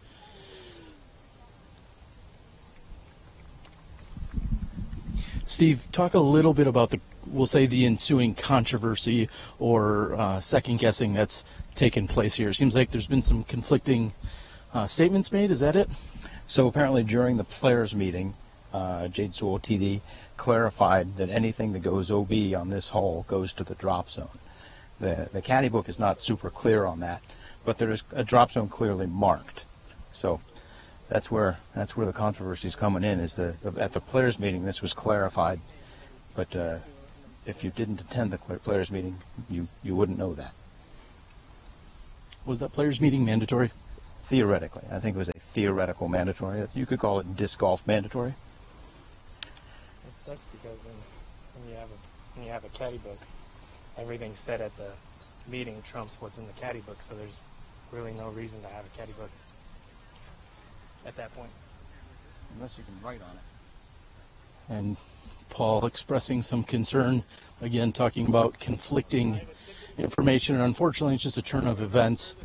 Speaker 3: Steve, talk a little bit about we'll say the ensuing controversy or second guessing that's taken place here. Seems like there's been some conflicting statements made. Is that it?
Speaker 2: So apparently during the players meeting, Jade Sewell TD clarified that anything that goes OB on this hole goes to the drop zone. The caddy book is not super clear on that, but there is a drop zone clearly marked. So that's where the controversy is coming in. Is at the players meeting this was clarified, but if you didn't attend the players meeting, you wouldn't know that.
Speaker 3: Was that players meeting mandatory?
Speaker 2: Theoretically, I think it was a theoretical mandatory. You could call it disc golf mandatory.
Speaker 19: sucks because when you have a caddy book, everything said at the meeting trumps what's in the caddy book, so there's really no reason to have a caddy book at that point.
Speaker 2: Unless you can write on it.
Speaker 3: And Paul expressing some concern, again talking about conflicting information, and unfortunately it's just a turn of events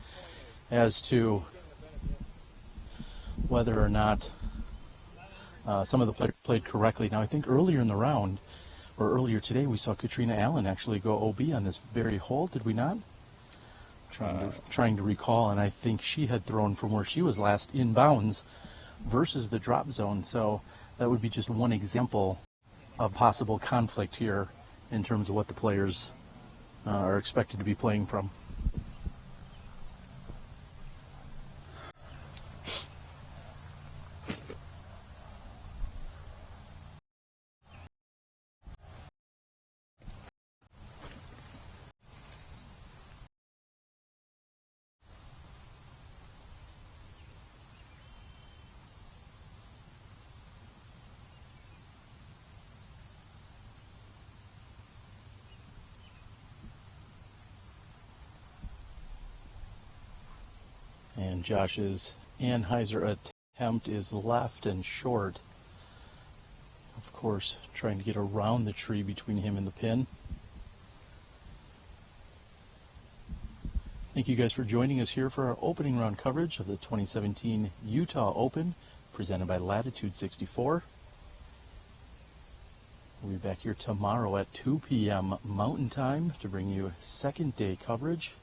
Speaker 3: as to whether or not some of the players played correctly. Now I think earlier in the round, or earlier today, we saw Katrina Allen actually go OB on this very hole, did we not? Trying to recall, and I think she had thrown from where she was last in bounds versus the drop zone, so that would be just one example of possible conflict here in terms of what the players are expected to be playing from. And Josh's Anheuser attempt is left and short. Of course, trying to get around the tree between him and the pin. Thank you guys for joining us here for our opening round coverage of the 2017 Utah Open, presented by Latitude 64. We'll be back here tomorrow at 2 p.m. Mountain Time to bring you second day coverage.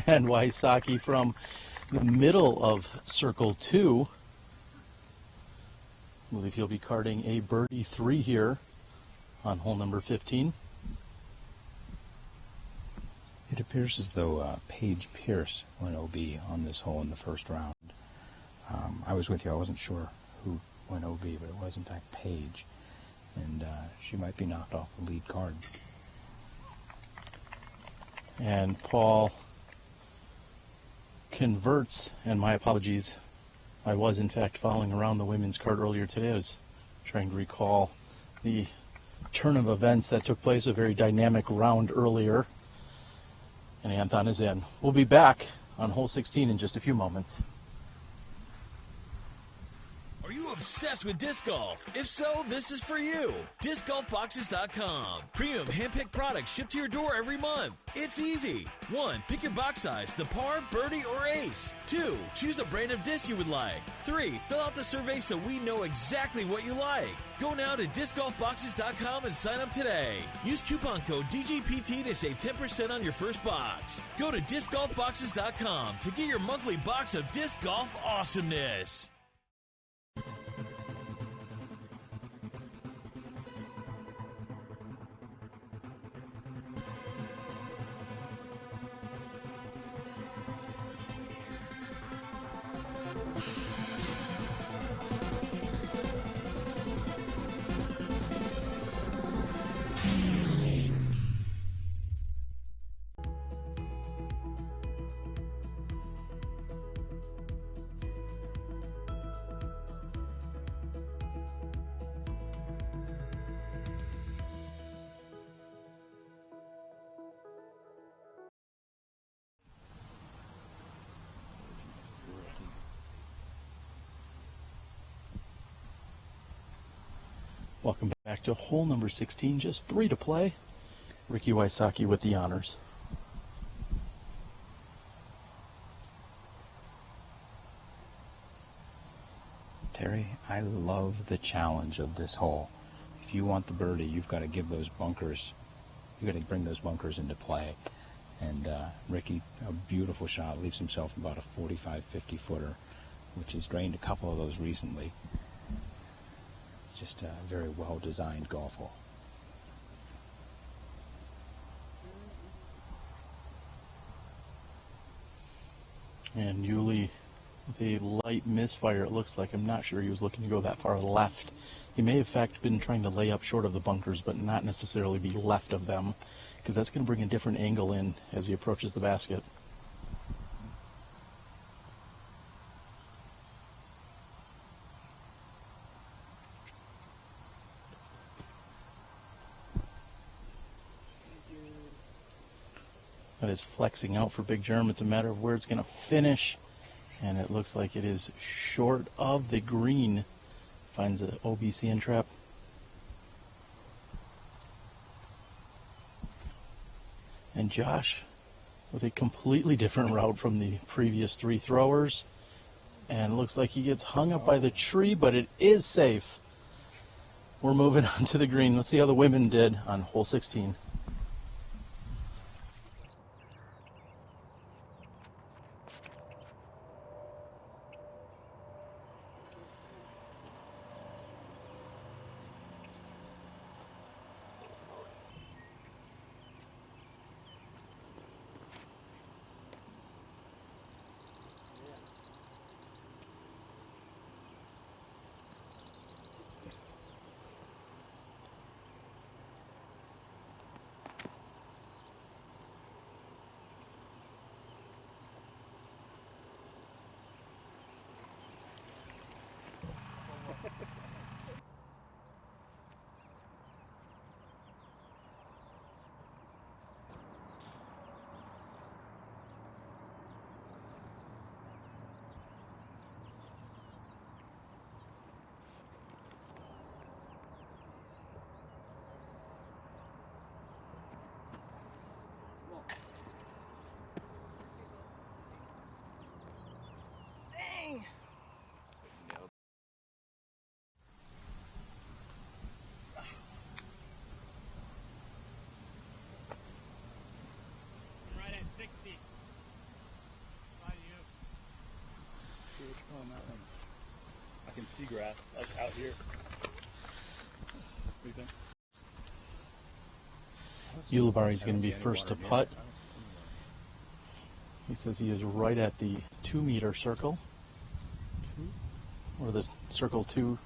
Speaker 3: And Wysocki from the middle of circle 2. I believe he'll be carding a birdie 3 here on hole number 15.
Speaker 2: It appears as though Paige Pierce went OB on this hole in the first round. I was with you. I wasn't sure who went OB, but it was in fact Paige. And she might be knocked off the lead card.
Speaker 3: And Paul converts, and my apologies, I was in fact following around the women's card earlier today. I was trying to recall the turn of events that took place, a very dynamic round earlier. And Anthon is in. We'll be back on hole 16 in just a few moments.
Speaker 14: Are you obsessed with disc golf? If so, this is for you. DiscGolfBoxes.com. Premium hand-picked products shipped to your door every month. It's easy. 1. Pick your box size, the par, birdie, or ace. 2. Choose the brand of disc you would like. 3. Fill out the survey so we know exactly what you like. Go now to DiscGolfBoxes.com and sign up today. Use coupon code DGPT to save 10% on your first box. Go to DiscGolfBoxes.com to get your monthly box of disc golf awesomeness.
Speaker 3: Welcome back to hole number 16, just 3 to play. Ricky Wysocki with the honors.
Speaker 2: Terry, I love the challenge of this hole. If you want the birdie, you've got to give those bunkers, you've got to bring those bunkers into play. And Ricky, a beautiful shot, leaves himself about a 45-50 footer, which he's drained a couple of those recently. It's just a very well-designed golf hole.
Speaker 3: And Uli with a light misfire, it looks like. I'm not sure he was looking to go that far left. He may have, in fact, been trying to lay up short of the bunkers, but not necessarily be left of them, because that's going to bring a different angle in as he approaches the basket. That is flexing out for Big Germ. It's a matter of where it's going to finish. And it looks like it is short of the green. Finds the OBC in trap. And Josh with a completely different route from the previous three throwers. And it looks like he gets hung up by the tree, but it is safe. We're moving on to the green. Let's see how the women did on hole 16.
Speaker 6: Dang!
Speaker 4: Right at 60. By you.
Speaker 9: See what's going on. I can see grass like out here. What do you think?
Speaker 3: Ulibarri is going to be first to putt. He says he is right at the 2-meter circle, or the circle 2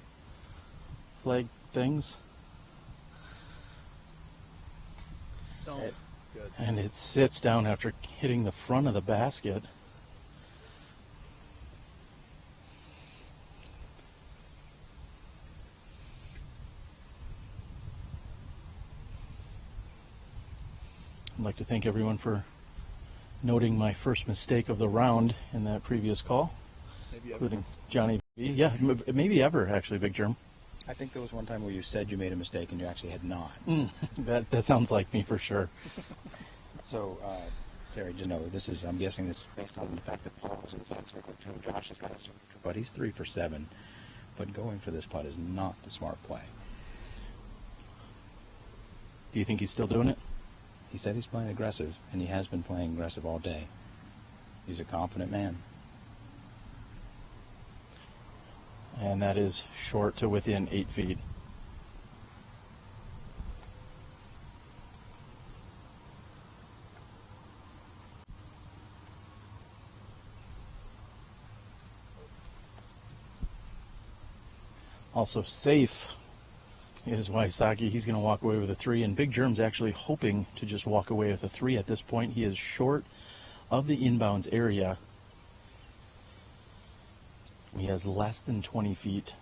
Speaker 3: flag things.
Speaker 9: Good.
Speaker 3: And it sits down after hitting the front of the basket. I'd like to thank everyone for noting my first mistake of the round in that previous call, including Johnny B. Yeah, maybe ever, actually, Big Germ.
Speaker 2: I think there was one time where you said you made a mistake and you actually had not.
Speaker 3: That sounds like me for sure.
Speaker 2: So, Terry, just know this is, I'm guessing this is based on the fact that Paul was inside circle 2. Josh has got a circle 2, but he's 3 for 7. But going for this putt is not the smart play.
Speaker 3: Do you think he's still doing it?
Speaker 2: He said he's playing aggressive, and he has been playing aggressive all day. He's a confident man.
Speaker 3: And that is short to within 8 feet. Also safe is Wysocki. He's going to walk away with a 3, and Big Germ's actually hoping to just walk away with a 3 at this point. He is short of the inbounds area. He has less than 20 feet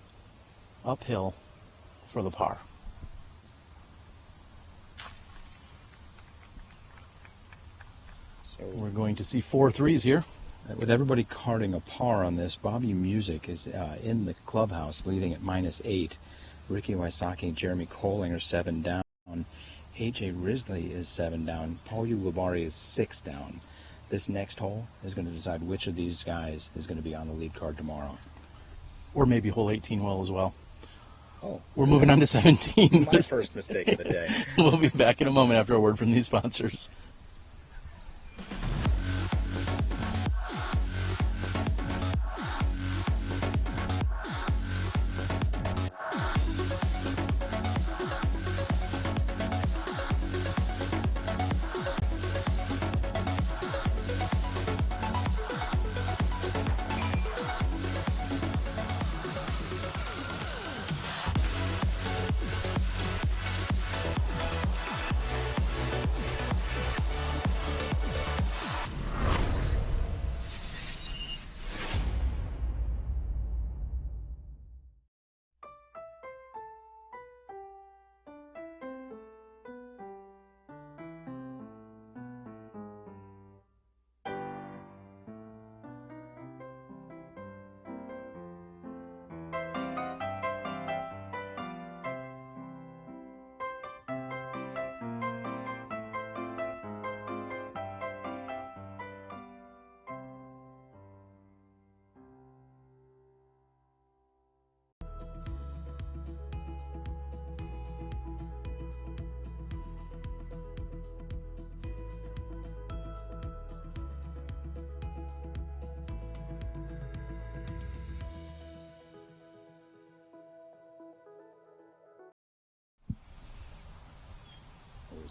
Speaker 3: uphill for the par. So we're going to see 4 3s here.
Speaker 2: With everybody carding a par on this, Bobby Music is in the clubhouse leading at -8. Ricky Wysocki and Jeremy Koling are 7 down. AJ Risley is 7 down. Paul Ulibarri is 6 down. This next hole is going to decide which of these guys is going to be on the lead card tomorrow.
Speaker 3: Or maybe hole 18 will as well.
Speaker 2: Oh.
Speaker 3: We're moving on to 17.
Speaker 2: My first mistake of the day.
Speaker 3: We'll be back in a moment after a word from these sponsors.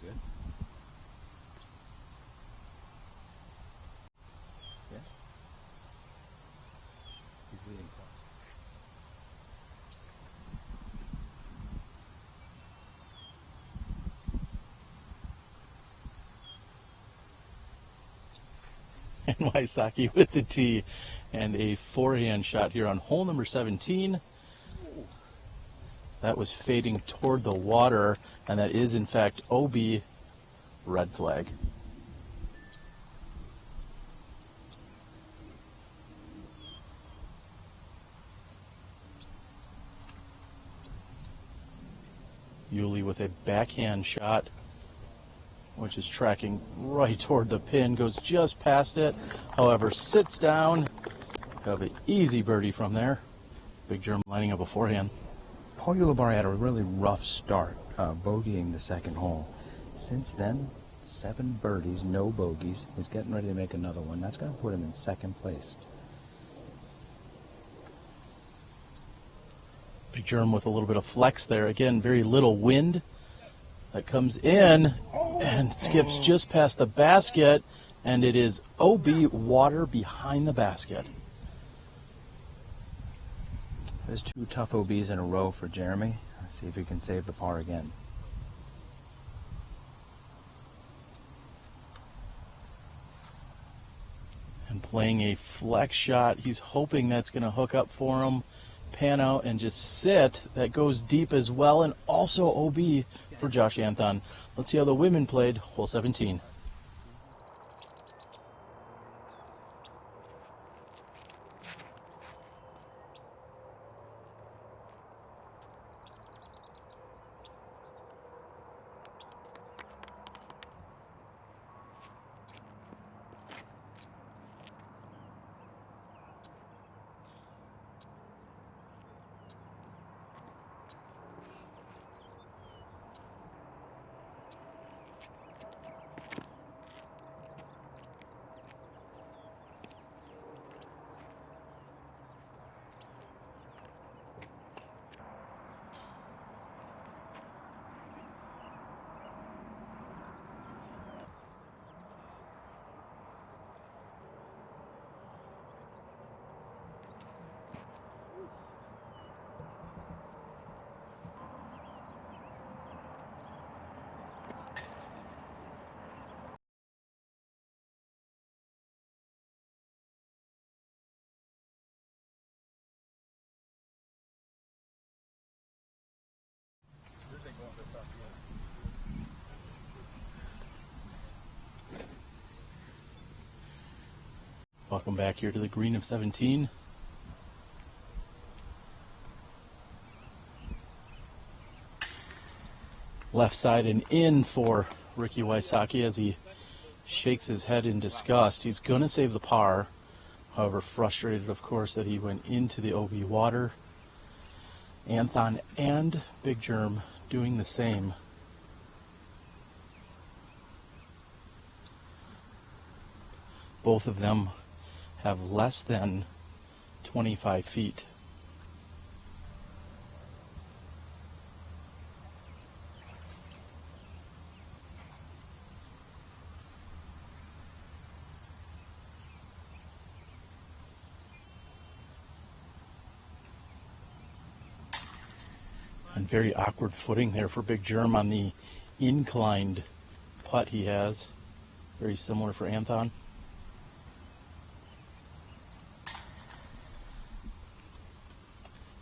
Speaker 2: good. Yeah. He's leading close.
Speaker 3: And Wysocki with the tee and a forehand shot here on hole number 17. That was fading toward the water, and that is in fact OB, red flag. Uli with a backhand shot, which is tracking right toward the pin, goes just past it, however sits down. Have an easy birdie from there. Big Germ lining up a forehand.
Speaker 2: Paul Ulibarri had a really rough start, bogeying the second hole. Since then, 7 birdies, no bogeys. He's getting ready to make another one. That's going to put him in second place.
Speaker 3: Big Germ with a little bit of flex there. Again, very little wind. That comes in and skips just past the basket, and it is OB, water behind the basket.
Speaker 2: There's 2 tough OBs in a row for Jeremy. Let's see if he can save the par again.
Speaker 3: And playing a flex shot, he's hoping that's going to hook up for him, pan out and just sit. That goes deep as well, and also OB for Josh Anthon. Let's see how the women played hole 17. Welcome back here to the green of 17. Left side and in for Ricky Wysocki as he shakes his head in disgust. He's going to save the par. However, frustrated, of course, that he went into the OB water. Anthon and Big Germ doing the same. Both of them have less than 25 feet. And very awkward footing there for Big Germ on the inclined putt he has. Very similar for Anthon.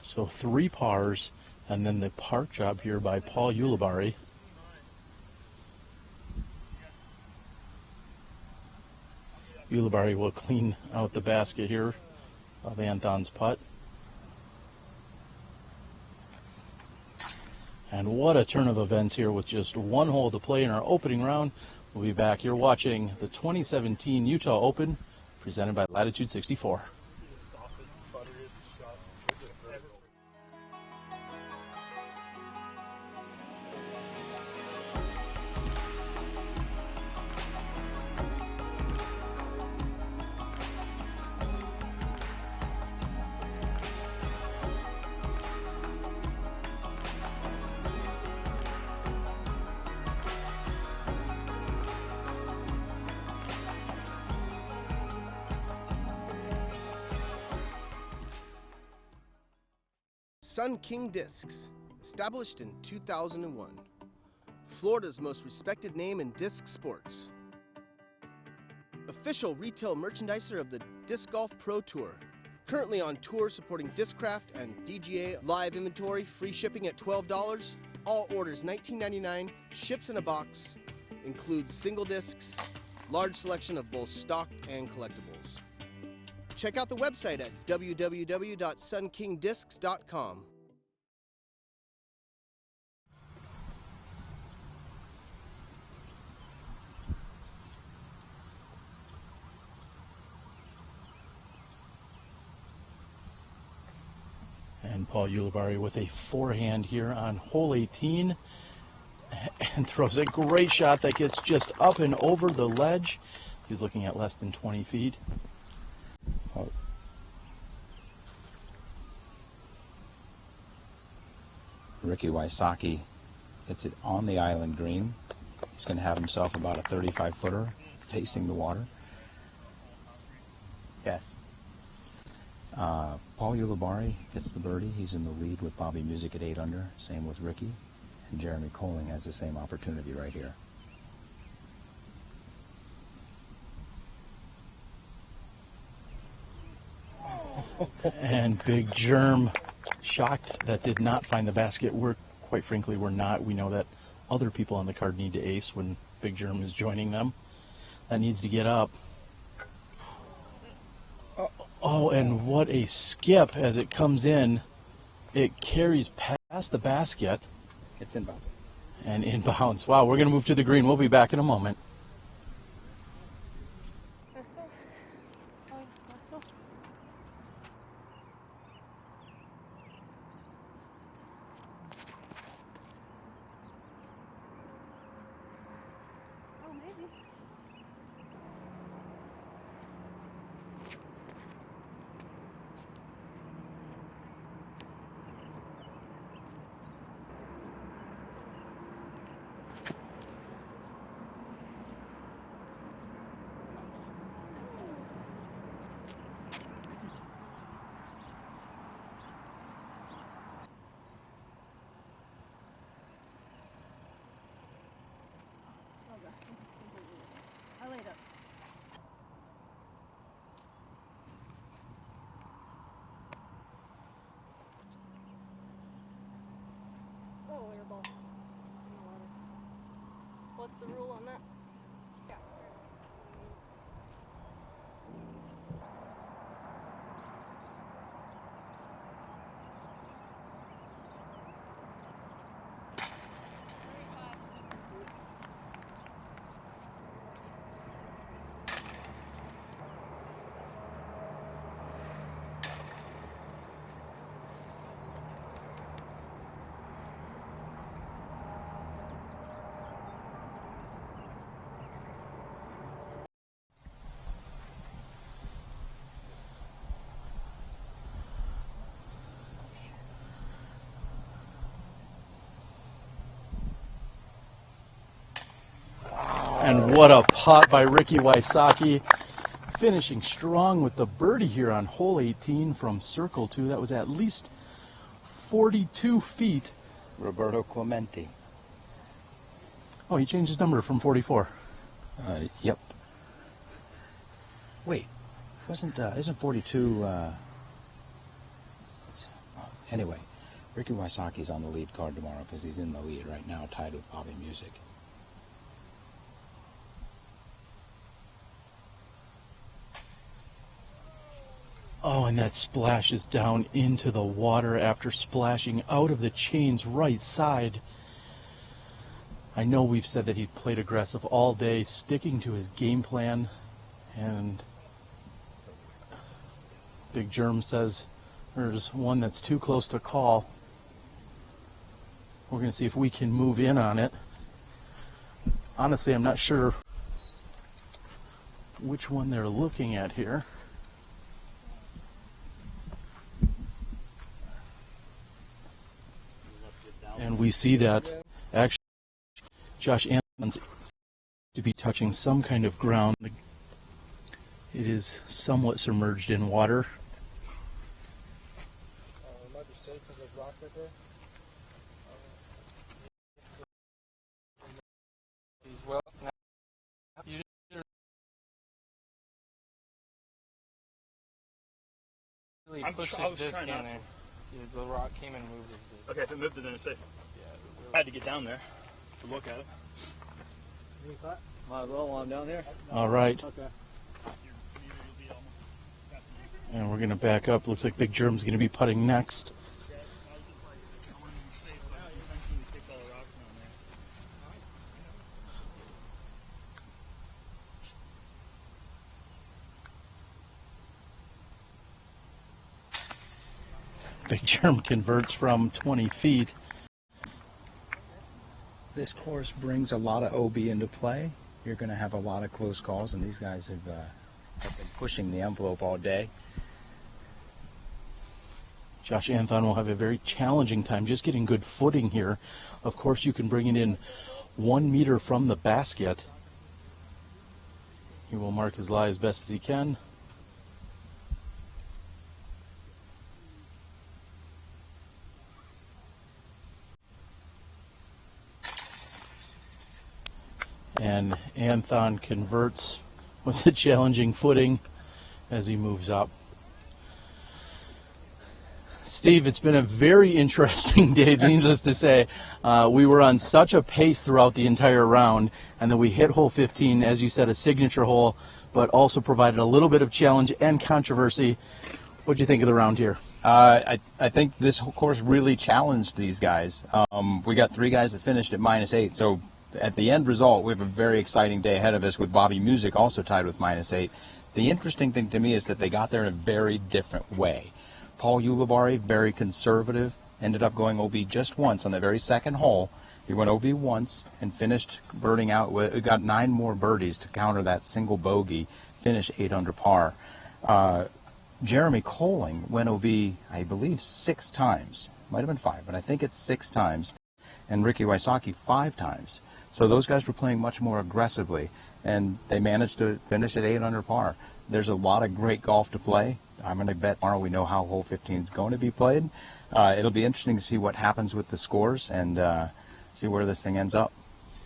Speaker 3: So 3 pars, and then the par job here by Paul Ulibarri. Ulibarri will clean out the basket here of Anthon's putt. And what a turn of events here with just 1 hole to play in our opening round. We'll be back. You're watching the 2017 Utah Open presented by Latitude 64.
Speaker 20: Sun King Discs, established in 2001. Florida's most respected name in disc sports. Official retail merchandiser of the Disc Golf Pro Tour. Currently on tour supporting Discraft and DGA live inventory, free shipping at $12. All orders $19.99, ships in a box, includes single discs, large selection of both stock and collectibles. Check out the website at www.sunkingdiscs.com.
Speaker 3: And Paul Ulibarri with a forehand here on hole 18 and throws a great shot that gets just up and over the ledge. He's looking at less than 20 feet. Oh.
Speaker 2: Ricky Wysocki hits it on the island green. He's going to have himself about a 35-footer facing the water. Yes. Paul Ulibarri gets the birdie. He's in the lead with Bobby Music at 8 under. Same with Ricky. And Jeremy Koling has the same opportunity right here.
Speaker 3: And Big Germ, shocked that did not find the basket. Quite frankly, we're not. We know that other people on the card need to ace when Big Germ is joining them. That needs to get up. Oh, and what a skip as it comes in. It carries past the basket.
Speaker 2: It's inbound.
Speaker 3: And inbounds. Wow, we're going to move to the green. We'll be back in a moment.
Speaker 16: I laid up. Oh, air ball.
Speaker 6: What's the rule on that?
Speaker 16: Yeah.
Speaker 3: And what a putt by Ricky Wysocki, finishing strong with the birdie here on hole 18 from circle 2. That was at least 42 feet.
Speaker 2: Roberto Clemente.
Speaker 3: Oh, he changed his number from 44.
Speaker 2: Yep. Wait, isn't 42? Anyway, Ricky Wysocki's on the lead card tomorrow because he's in the lead right now, tied with Bobby Music.
Speaker 3: Oh, and that splashes down into the water after splashing out of the chain's right side. I know we've said that he played aggressive all day, sticking to his game plan, and Big Germ says there's one that's too close to call. We're going to see if we can move in on it. Honestly, I'm not sure which one they're looking at here. And we see that actually Josh Anthon's to be touching some kind of ground. It is somewhat submerged in water.
Speaker 18: It might be safe because there's rocks
Speaker 19: Really
Speaker 9: I
Speaker 19: pushed
Speaker 9: was
Speaker 19: his disc
Speaker 9: trying
Speaker 19: in
Speaker 9: not
Speaker 19: there.
Speaker 9: to.
Speaker 19: Yeah, the rock came and moved his disc.
Speaker 9: Okay, if it moved it, then it's safe.
Speaker 19: Yeah,
Speaker 9: I had to get down there to look at it.
Speaker 17: Any thought? Might as well while I'm down here.
Speaker 3: All right.
Speaker 17: Okay.
Speaker 3: And we're going to back up. Looks like Big Germ's going to be putting next. Big Germ converts from 20 feet. This course brings a lot of OB into play. You're going to have a lot of close calls, and these guys have been pushing the envelope all day. Josh Anthon will have a very challenging time just getting good footing here. Of course, you can bring it in 1 meter from the basket. He will mark his lie as best as he can. And Anthon converts with a challenging footing as he moves up. Steve, it's been a very interesting day, needless to say. We were on such a pace throughout the entire round, and then we hit hole 15, as you said, a signature hole, but also provided a little bit of challenge and controversy. What do you think of the round here?
Speaker 2: I think this course really challenged these guys. We got 3 guys that finished at -8, so at the end result, we have a very exciting day ahead of us with Bobby Music also tied with -8. The interesting thing to me is that they got there in a very different way. Paul Ulibarri, very conservative, ended up going OB just once on the very second hole. He went OB once and finished birding out. Got 9 more birdies to counter that single bogey, finish 8 under par. Jeremy Koling went OB, I believe, 6 times. Might have been 5, but I think it's 6 times. And Ricky Wysocki 5 times. So those guys were playing much more aggressively, and they managed to finish at 8 under par. There's a lot of great golf to play. I'm going to bet tomorrow we know how hole 15 is going to be played. It'll be interesting to see what happens with the scores and see where this thing ends up.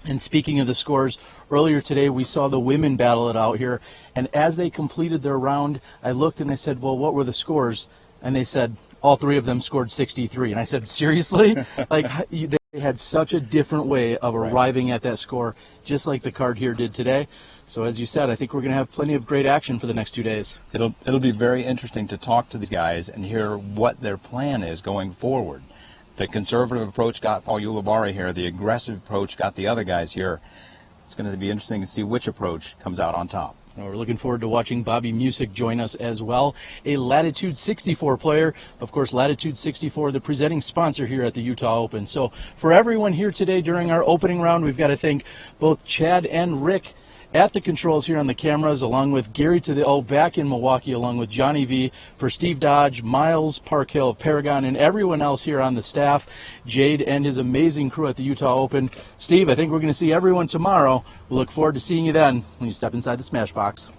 Speaker 3: And speaking of the scores, earlier today we saw the women battle it out here, and as they completed their round, I looked and I said, well, what were the scores? And they said all 3 of them scored 63. And I said, seriously? Like, they had such a different way of arriving at that score, just like the card here did today. So as you said, I think we're going to have plenty of great action for the next 2 days.
Speaker 2: It'll be very interesting to talk to these guys and hear what their plan is going forward. The conservative approach got Paul Ulibarri here. The aggressive approach got the other guys here. It's going to be interesting to see which approach comes out on top.
Speaker 3: We're looking forward to watching Bobby Music join us as well, a Latitude 64 player. Of course, Latitude 64, the presenting sponsor here at the Utah Open. So for everyone here today during our opening round, we've got to thank both Chad and Rick at the controls here on the cameras, along with Gary to the O back in Milwaukee, along with Johnny V, for Steve Dodge, Miles, Parkhill, Paragon, and everyone else here on the staff, Jade and his amazing crew at the Utah Open. Steve, I think we're going to see everyone tomorrow. We look forward to seeing you then when you step inside the Smashbox.